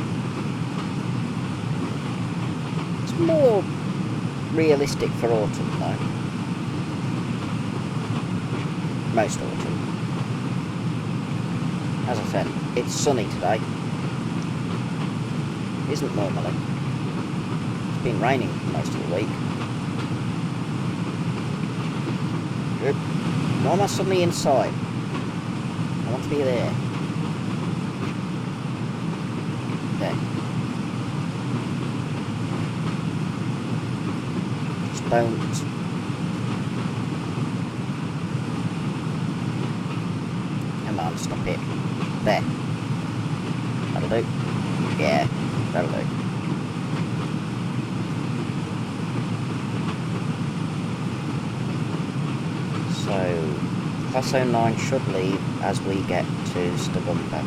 It's more realistic for autumn though. Most autumn. As I said, it's sunny today. It isn't normally. It's been raining most of the week. Good. Why am I suddenly inside? I want to be there. There. Just don't. Come on, stop it. There. That'll do. Yeah, that'll do. So, Class 09 should leave as we get to Stagumber.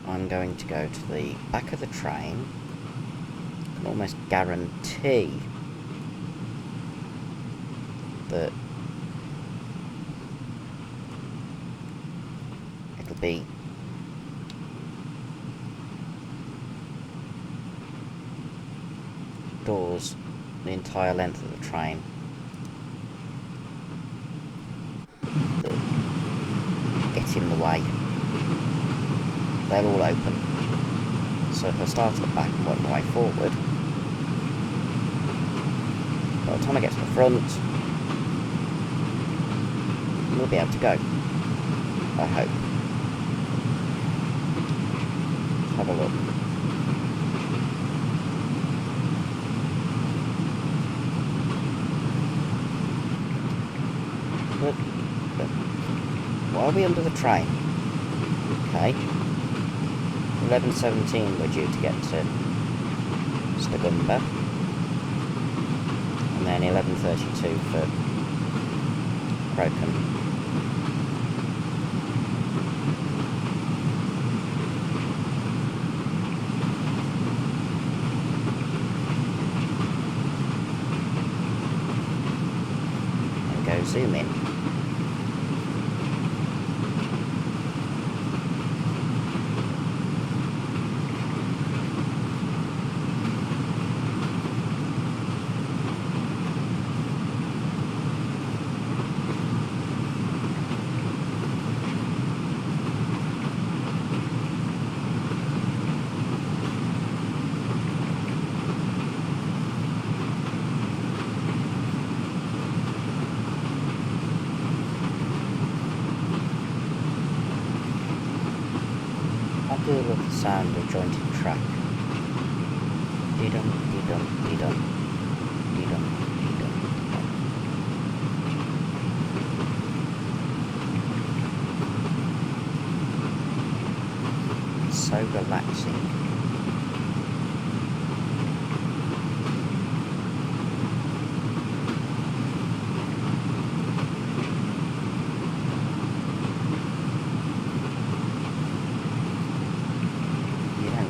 I'm going to go to the back of the train. I can almost guarantee that it'll be doors the entire length of the train that get in the way. They'll all open. So if I start at the back and work my way forward, by the time I get to the front, we'll be able to go. I hope. Let's have a look. Look. Why are we under the train? Okay. 11:17 we're due to get to Stagumber. And then 11:32 for Crocombe. And go zoom in. I do love the sound of jointed track. Dee-dum, dee-dum, dee-dum, dee-dum, dee-dum, dee-dum. It's so relaxing.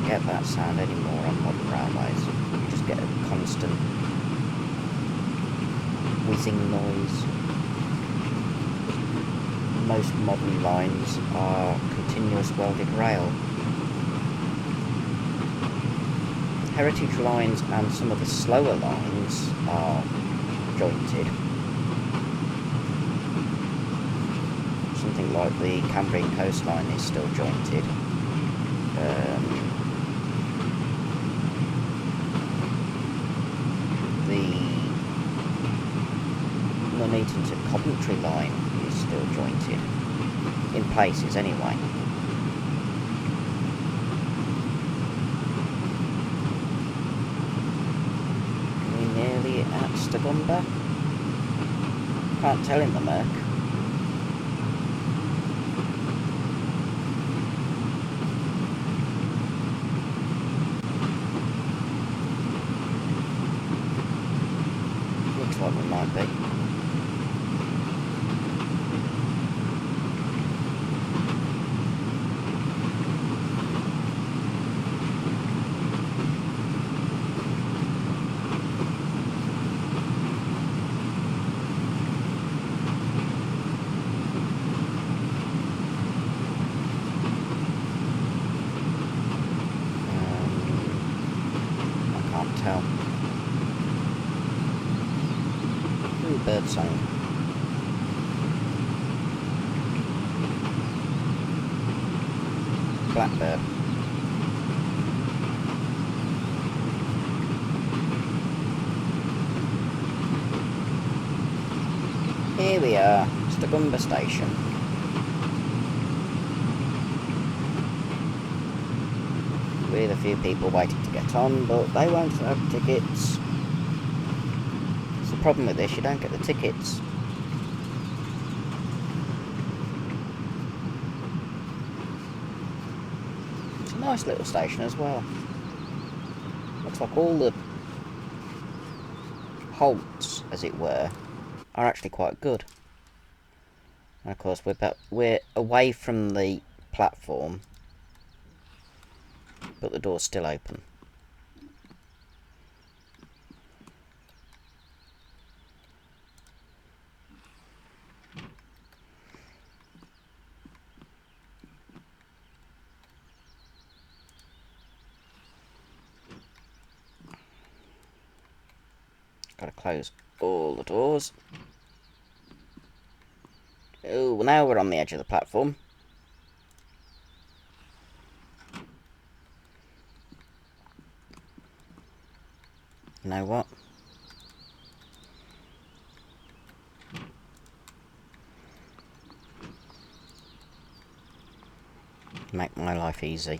Get that sound anymore on modern railways. You just get a constant whizzing noise. Most modern lines are continuous welded rail. Heritage lines and some of the slower lines are jointed. Something like the Cambrian coastline is still jointed. Nuneaton to Coventry line is still jointed, in places anyway. Are we nearly at Stagumber? Can't tell in the murk. Looks like we might be. bird song. Blackbird. Here we are, it's the Gumber station. With a few people waiting to get on, but they won't have tickets. It's the problem with this, you don't get the tickets. It's a nice little station as well. Looks like all the halts, as it were, are actually quite good. And of course we're away from the platform, but the door's still open. Gotta close all the doors. Oh, well, now we're on the edge of the platform. You know what? Make my life easy.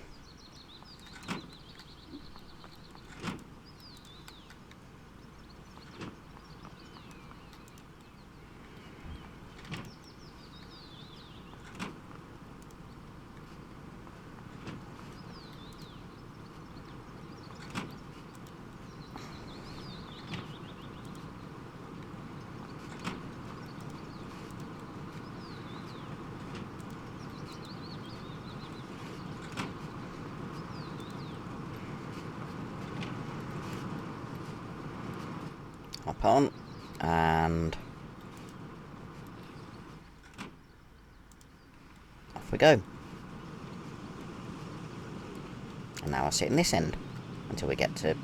Hop on, and off we go. And now I'll sit in this end until we get to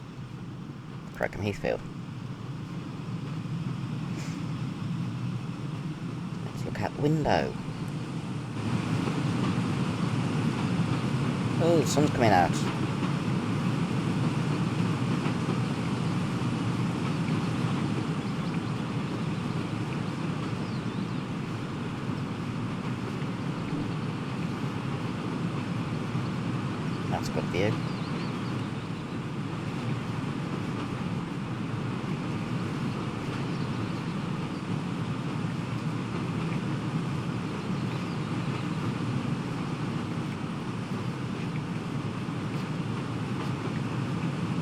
Crocombe Heathfield. Let's look out the window. Oh, the sun's coming out. That's a good view.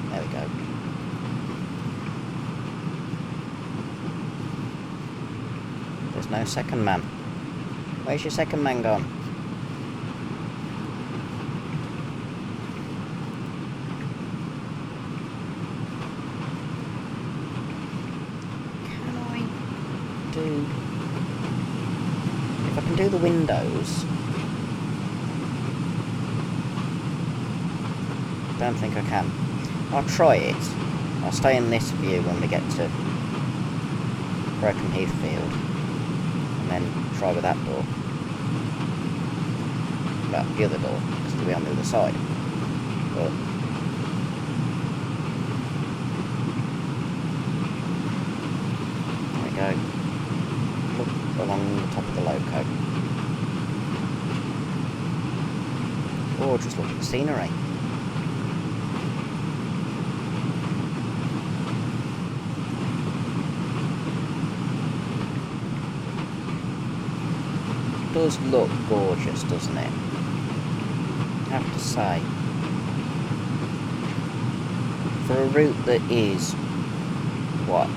There we go. There's no second man. Where's your second man gone? If I can do the windows, don't think I can. I'll try it. I'll stay in this view when we get to Crocombe Heathfield, and then try with that door. Well, the other door, because it'll be on the other side. But there we go. Look along the top of the loco. Or just look at the scenery. It does look gorgeous, doesn't it? I have to say. For a route that is, what,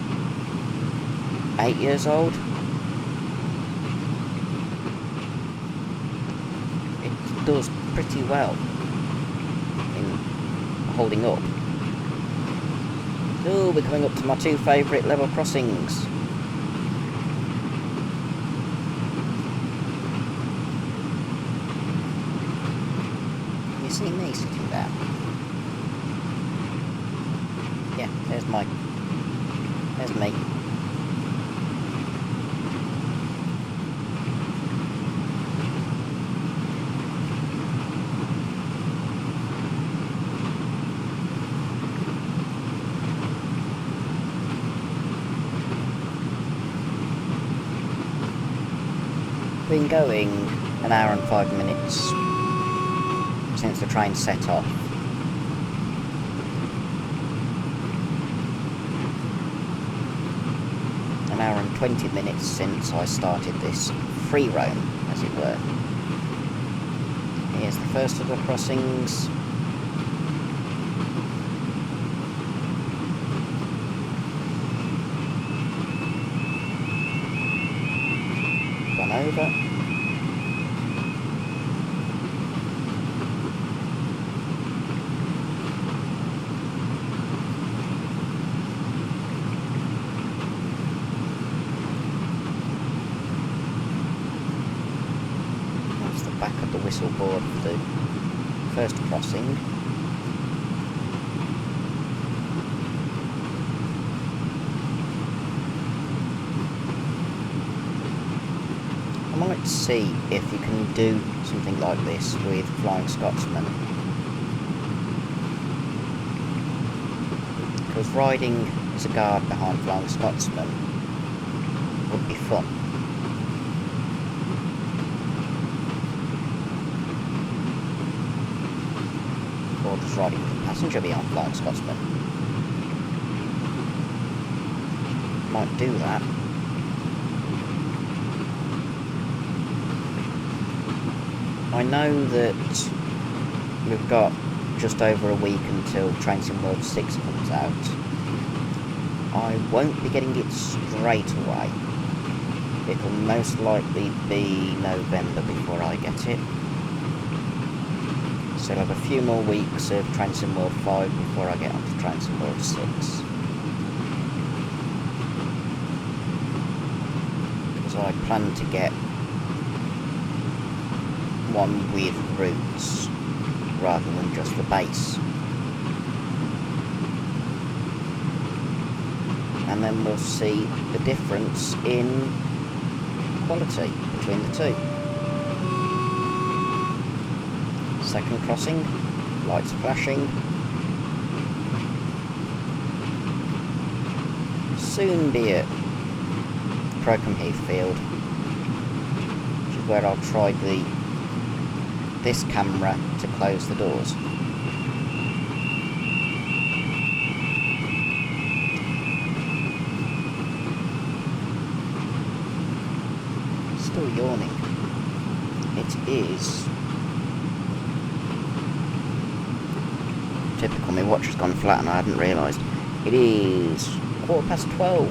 8 years old? It does pretty well in holding up. Oh, we're coming up to my two favourite level crossings. Can you see me sitting there? Yeah, there's me. been going an hour and 5 minutes since the train set off. An hour and 20 minutes since I started this free roam, as it were. Here's the first of the crossings. Gone over. Back of the whistle board for the first crossing. I might see if you can do something like this with Flying Scotsman, because riding as a guard behind Flying Scotsman would be fun. Or just riding with a passenger behind Flying Scotsman. Might do that. I know that we've got just over a week until Train Sim World 6 comes out. I won't be getting it straight away. It'll most likely be November before I get it. So I'll have a few more weeks of Train Sim World 5 before I get onto Train Sim World 6. Because I plan to get one with routes rather than just the base. And then we'll see the difference in quality between the two. Second crossing, lights flashing. Soon be at Crocombe Heathfield, which is where I'll try this camera to close the doors. Still yawning. It is typical, my watch has gone flat and I hadn't realised. It is 12:15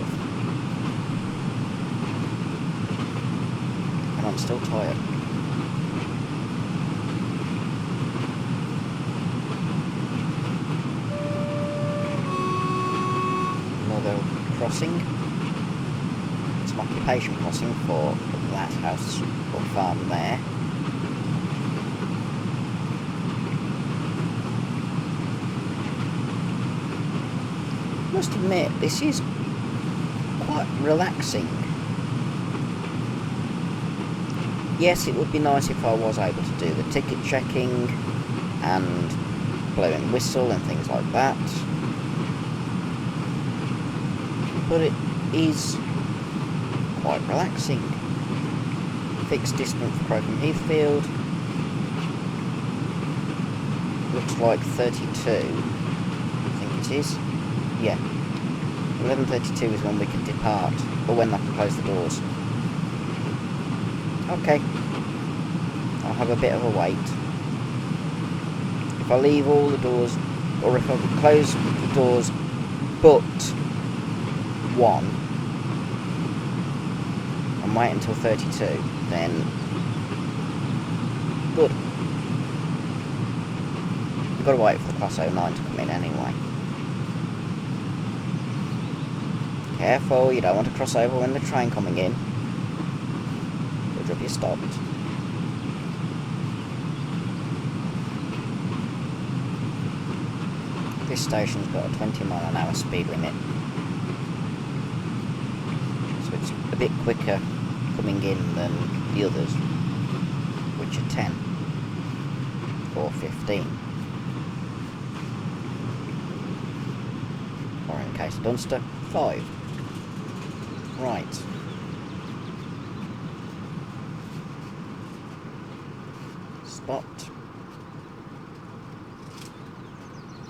and I'm still tired. Another crossing. It's an occupation crossing for that house or farm there. I must admit, this is quite relaxing. Yes, it would be nice if I was able to do the ticket checking and blowing whistle and things like that, but it is quite relaxing. Fixed distance for Crocombe Heathfield looks like 32, I think it is. Yeah, 11:32 is when we can depart, or when I can close the doors. Okay, I'll have a bit of a wait. If I leave all the doors, or if I close the doors but one, and wait until 32, then good. We've got to wait for the Class 09 to come in anyway. Careful, you don't want to cross over when the train coming in. Good job you stopped. This station's got a 20-mile-an-hour speed limit, so it's a bit quicker coming in than the others, which are 10 or 15. Or in case of Dunster, 5. Right. spot.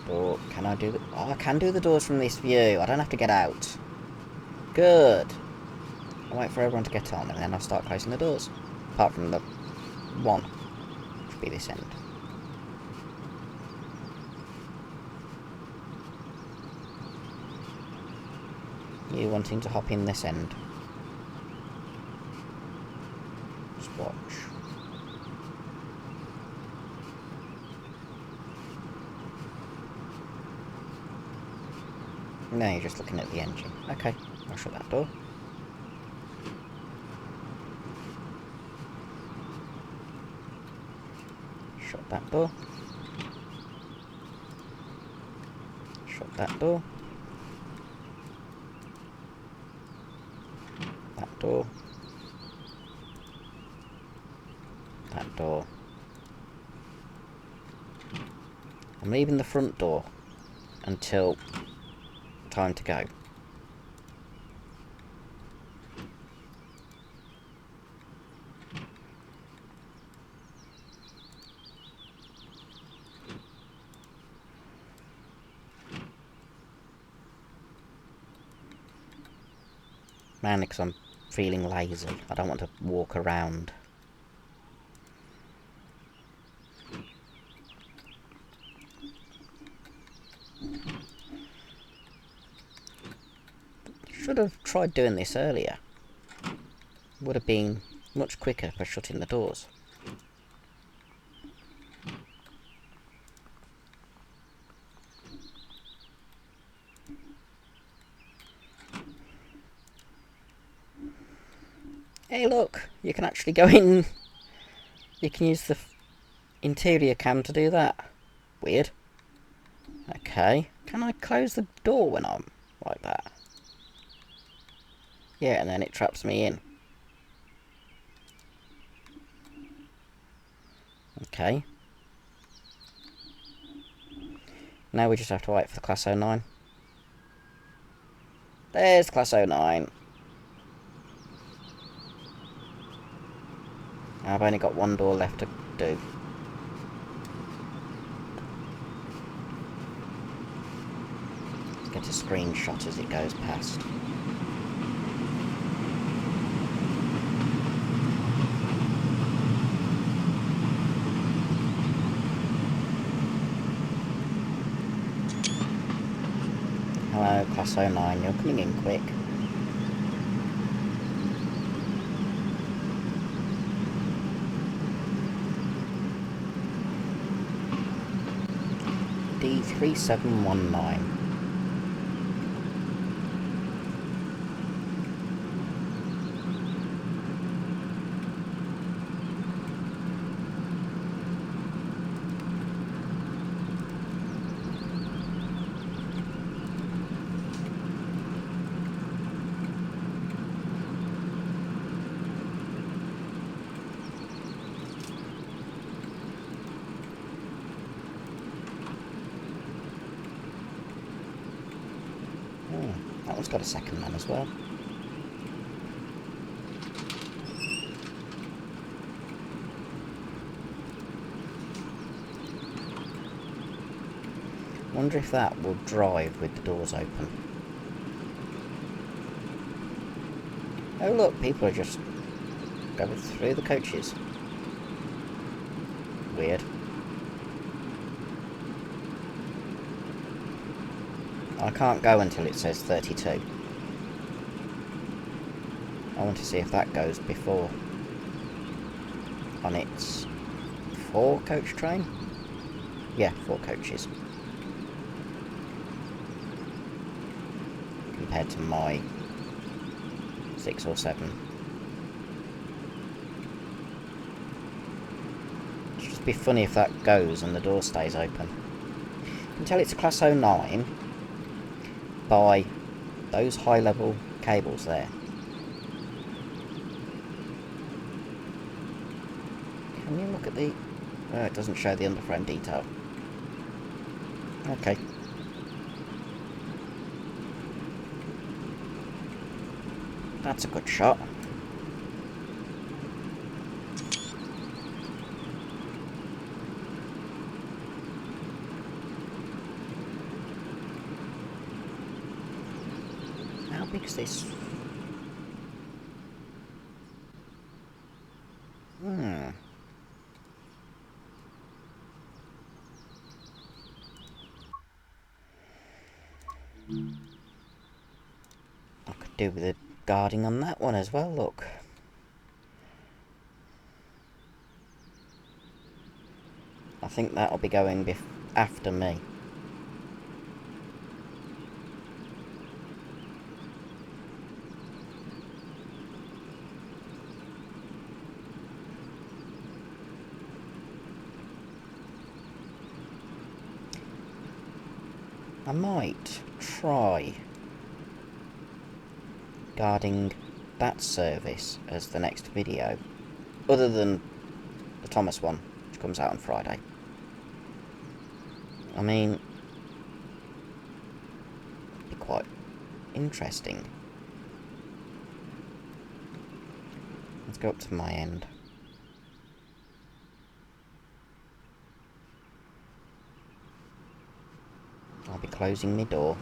Door, can I do the... Oh, I can do the doors from this view. I don't have to get out. Good. I'll wait for everyone to get on and then I'll start closing the doors. Apart from the one. Which should be this end. You wanting to hop in this end? Just watch. No, you're just looking at the engine. Okay, I'll shut that door. Shut that door. Shut that door. That door. That door. I'm leaving the front door until time to go. Mainly because I'm feeling lazy. I don't want to walk around. Should have tried doing this earlier. Would have been much quicker for shutting the doors. Hey look, you can actually go in. You can use the interior cam to do that. Weird. Okay, can I close the door when I'm like that? Yeah, and then it traps me in. Okay. Now we just have to wait for the Class 09. There's Class 09. I've only got one door left to do. Get a screenshot as it goes past. Hello, Class 09, you're coming in quick. D3719. That one's got a second man as well. Wonder if that will drive with the doors open. Oh look, people are just going through the coaches. Weird. I can't go until it says 32. I want to see if that goes before on its 4-coach train. Yeah, 4 coaches. Compared to my 6 or 7. It'd just be funny if that goes and the door stays open. You can tell it's a Class 09 by those high level cables there. Can you look at the... Oh, it doesn't show the underframe detail. Okay. That's a good shot. big's this? I could do with the guarding on that one as well, look. I think that'll be going after me. I might try guarding that service as the next video, other than the Thomas one, which comes out on Friday. I mean, it'd be quite interesting. Let's go up to my end. I'll be closing my door.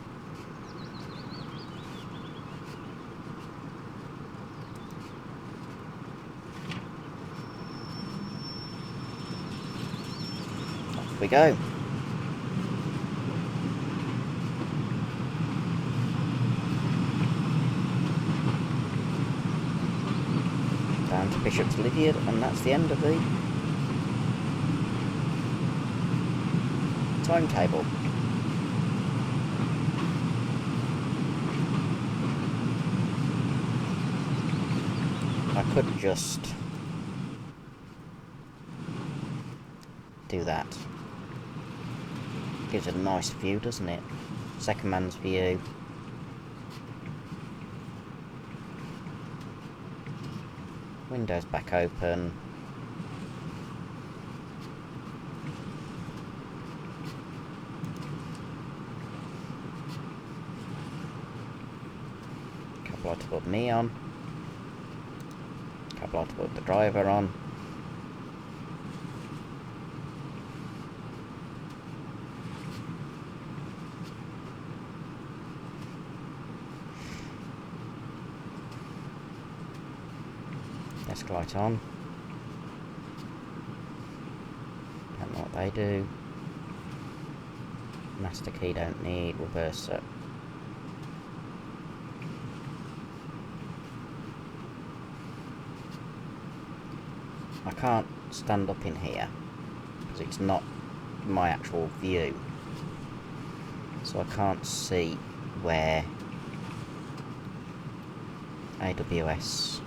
Off we go. Down to Bishop's Lydyard, and that's the end of the timetable. I could just do that. Gives a nice view, doesn't it? Second man's view. Windows back open. Couple light to put me on. Couple light to put the driver on. Desk light on. Don't know what they do. Master key don't need. Reverse it. I can't stand up in here because it's not my actual view, so I can't see where AWS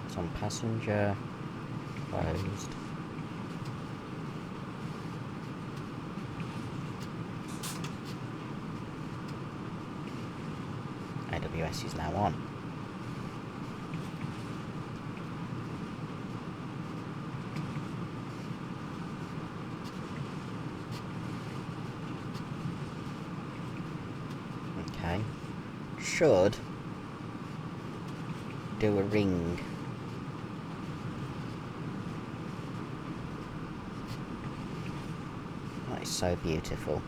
it's on passenger closed. AWS is now on. Okay, should do a ring. That is so beautiful.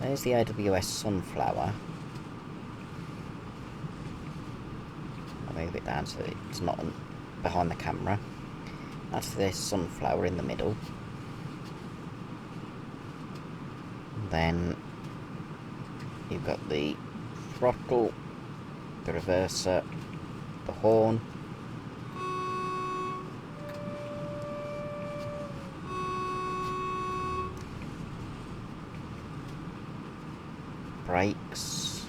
There's the AWS sunflower. I'll move it down so it's not behind the camera. That's the sunflower in the middle. Then you've got the throttle, the reverser, the horn, brakes,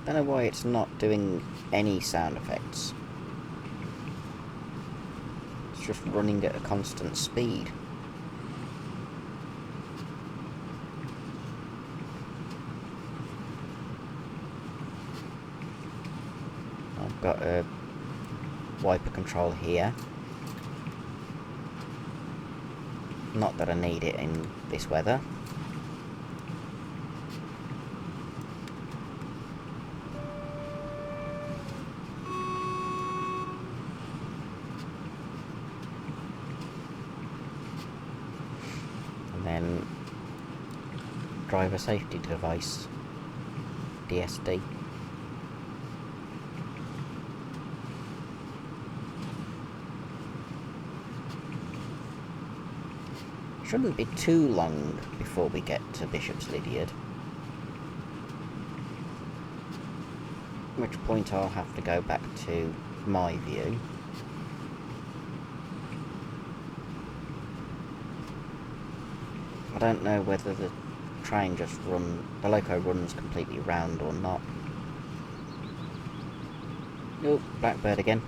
don't know why it's not doing any sound effects. Just running at a constant speed. I've got a wiper control here. Not that I need it in this weather. then driver safety device, DSD. Shouldn't be too long before we get to Bishop's Lydyard. At which point I'll have to go back to my view. I don't know whether the train just the loco runs completely round or not. Oh, blackbird again.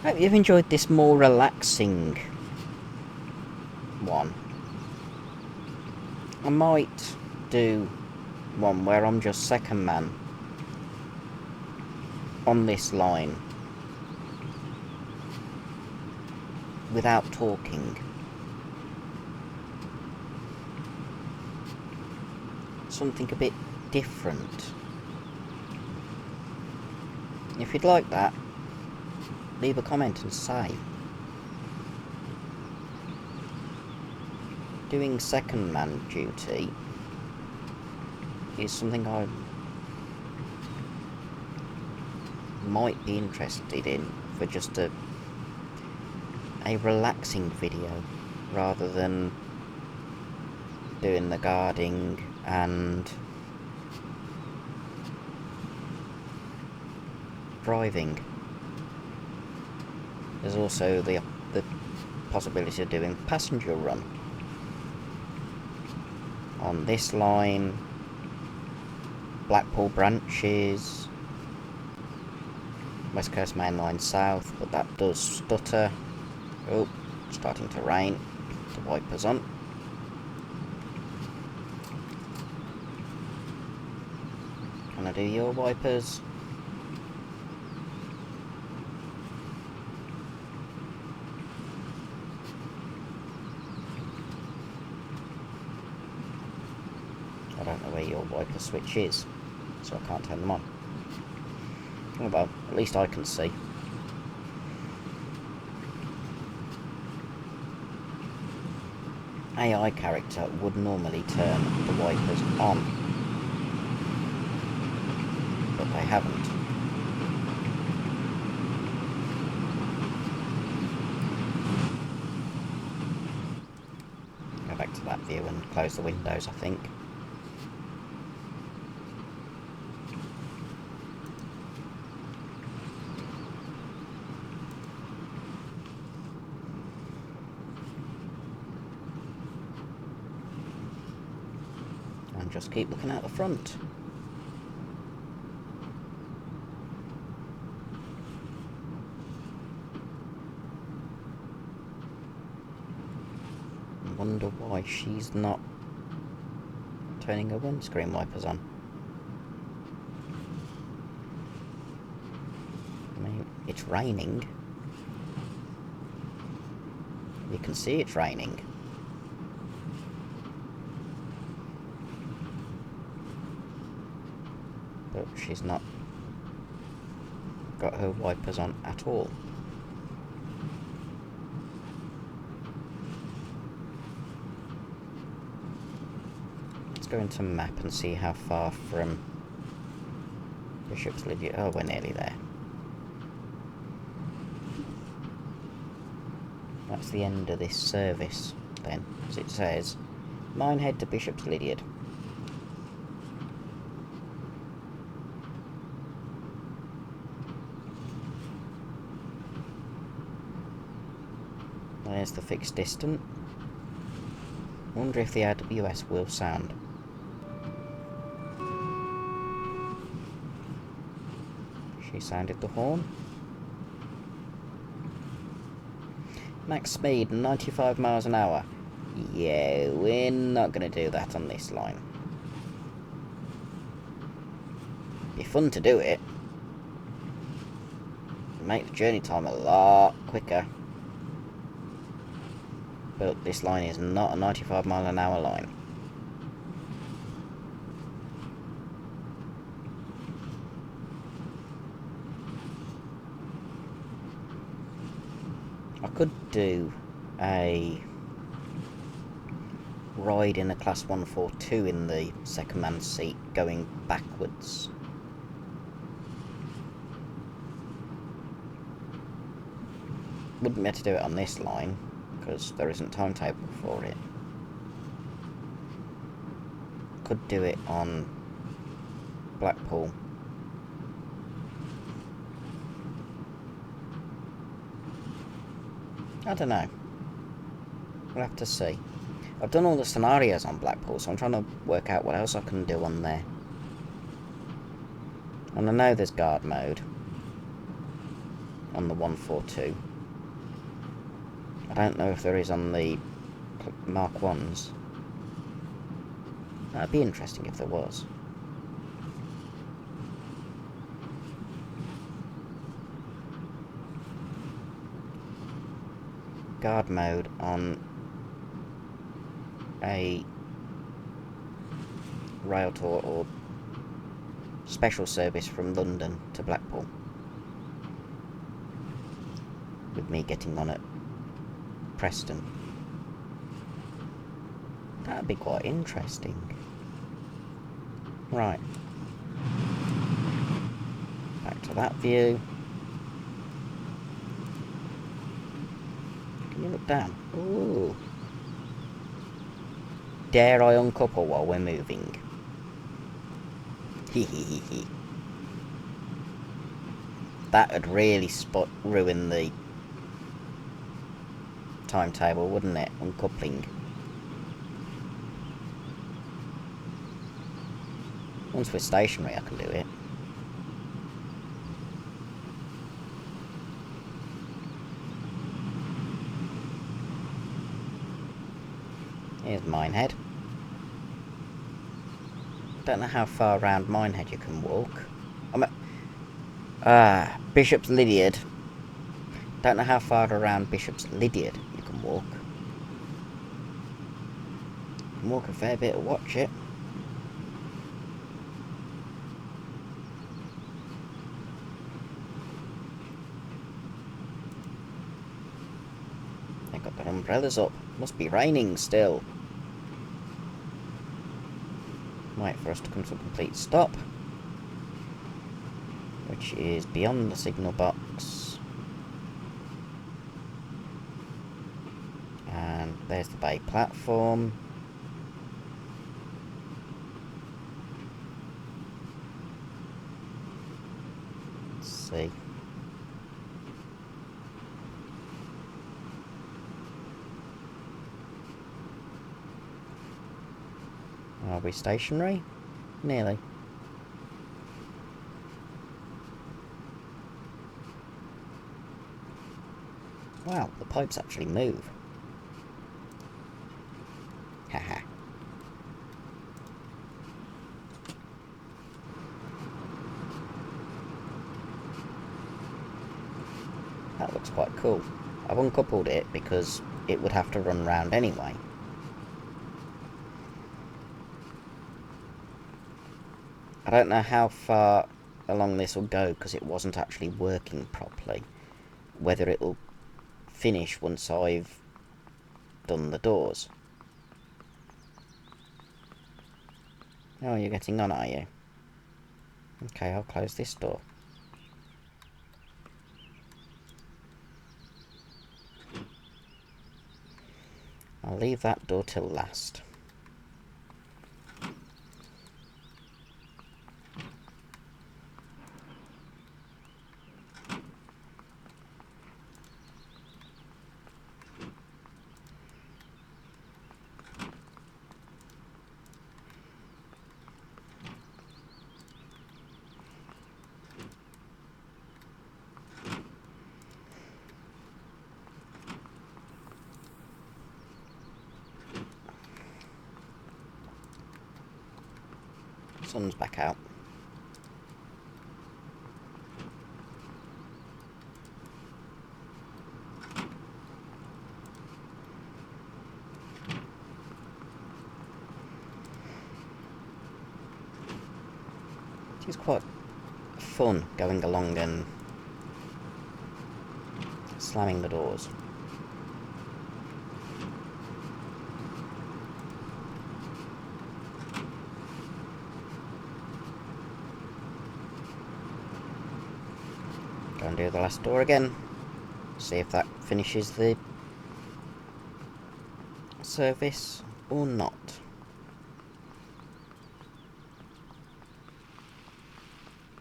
Hope you've enjoyed this more relaxing one. I might do one where I'm just second man on this line without talking. Something a bit different. If you'd like that, leave a comment and say. Doing second man duty is something I might be interested in for just a relaxing video rather than doing the guarding and driving. There's also the possibility of doing passenger run on this line, Blackpool branches, West Coast Main Line South, but that does stutter. Oh, starting to rain. The wipers on. Can I do your wipers? I don't know where your wiper switch is, so I can't turn them on. Oh well, at least I can see. AI character would normally turn the wipers on, but they haven't. Go back to that view and close the windows, I think. Just keep looking out the front. I wonder why she's not turning her windscreen wipers on. I mean, it's raining. You can see it's raining. But she's not got her wipers on at all. Let's go into map and see how far from Bishop's Lydyard. Oh, we're nearly there. That's the end of this service then, as it says. Minehead to Bishop's Lydyard. There's the fixed distance. Wonder if the AWS will sound. She sounded the horn. Max speed 95 miles an hour. Yeah, we're not going to do that on this line. Be fun to do it. Make the journey time a lot quicker. But this line is not a 95 mile an hour line. do a ride in a Class 142 in the second man seat going backwards. Wouldn't be able to do it on this line because there isn't timetable for it. Could do it on Blackpool. I don't know. We'll have to see. I've done all the scenarios on Blackpool, so I'm trying to work out what else I can do on there. And I know there's guard mode on the 142. I don't know if there is on the Mark 1s. That'd be interesting if there was. Guard mode on a rail tour or special service from London to Blackpool, with me getting on at Preston. That'd be quite interesting. Right, back to that view. Can you look down? Ooh. Dare I uncouple while we're moving? Hehehehe. That would really ruin the timetable, wouldn't it? Uncoupling. Once we're stationary, I can do it. Here's Minehead. Don't know how far around Minehead you can walk. Bishop's Lydyard. Don't know how far around Bishop's Lydyard you can walk. You can walk a fair bit to watch it. They've got their umbrellas up. Must be raining still. Wait for us to come to a complete stop, which is beyond the signal box. And there's the bay platform. Let's see. Are we stationary? Nearly. Wow, the pipes actually move. Haha. That looks quite cool. I've uncoupled it because it would have to run round anyway. I don't know how far along this will go because it wasn't actually working properly. Whether it will finish once I've done the doors. Oh, you're getting on, are you? Okay, I'll close this door. I'll leave that door till last. Sun's back out. It is quite fun going along and slamming the doors. undo the last door again. See if that finishes the service or not.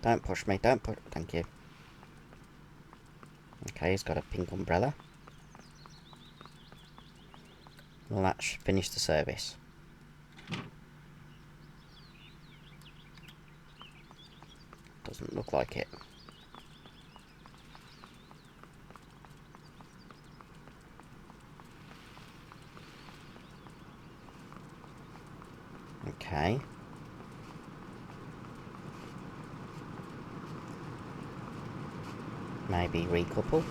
Don't push me, don't push. Thank you. Okay, he's got a pink umbrella. Well, that should finish the service. Doesn't look like it. Okay. Maybe recouple.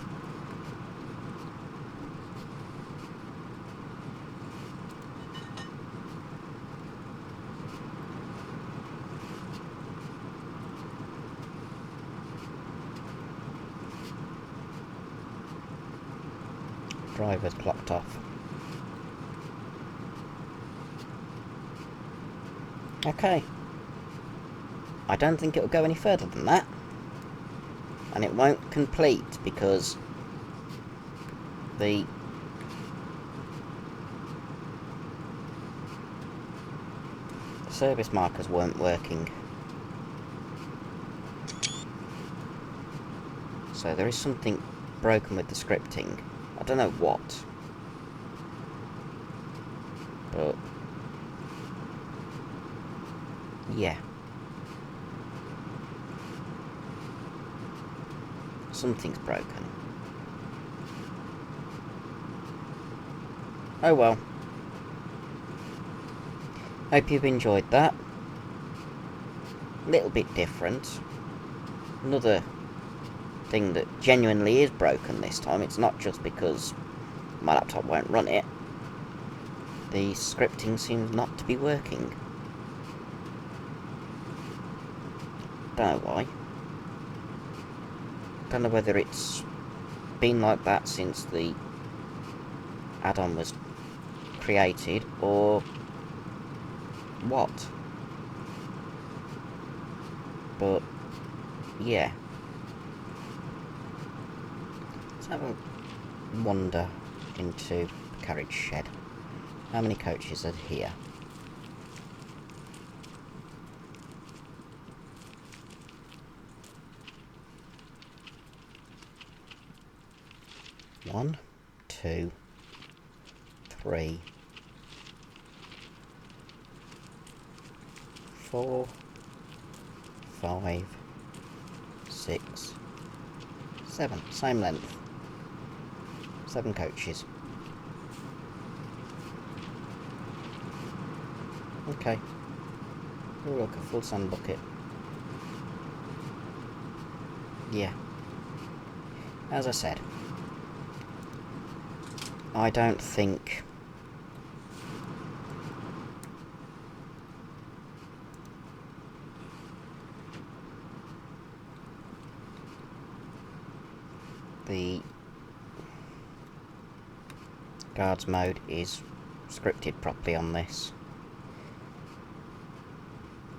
Driver's clocked off. Okay. I don't think it'll go any further than that. And it won't complete because the service markers weren't working. So there is something broken with the scripting. I don't know what. But yeah. Something's broken. Oh well. Hope you've enjoyed that. A little bit different. Another thing that genuinely is broken this time. It's not just because my laptop won't run it. The scripting seems not to be working. Don't know why. Don't know whether it's been like that since the add-on was created or what. But yeah. Let's have a wander into the carriage shed. How many coaches are here? One, two, three, 4, 5, 6, 7. Same length. 7 coaches. Okay. Oh look, a full sand bucket. Yeah. As I said, I don't think the guards mode is scripted properly on this.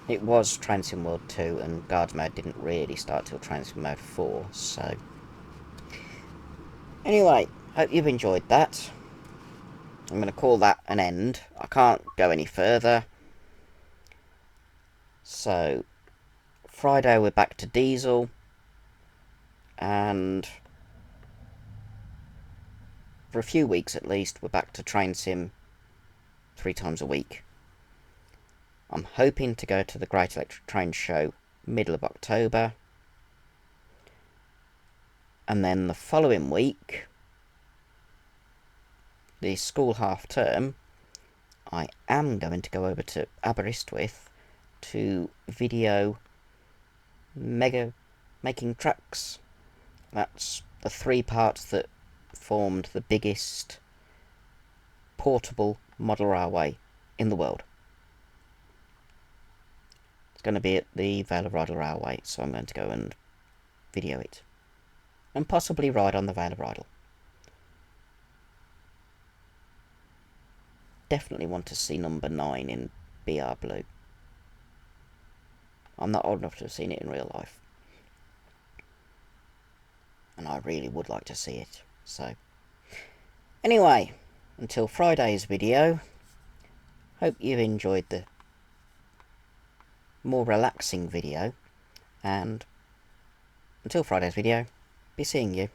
It was Train World 2 and guards mode didn't really start till Train Mode 4, so anyway, hope you've enjoyed that. I'm going to call that an end. I can't go any further. So Friday we're back to diesel, and for a few weeks at least we're back to train sim 3 times a week. I'm hoping to go to the Great Electric Train Show middle of October, and then the following week, the school half term, I am going to go over to Aberystwyth to video mega making tracks. That's the 3 parts that formed the biggest portable model railway in the world. It's going to be at the Vale of Rydal Railway, so I'm going to go and video it. And possibly ride on the Vale of Rydal. Definitely want to see number 9 in BR Blue. I'm not old enough to have seen it in real life. and I really would like to see it. So, anyway, until Friday's video, hope you've enjoyed the more relaxing video, and until Friday's video, be seeing you.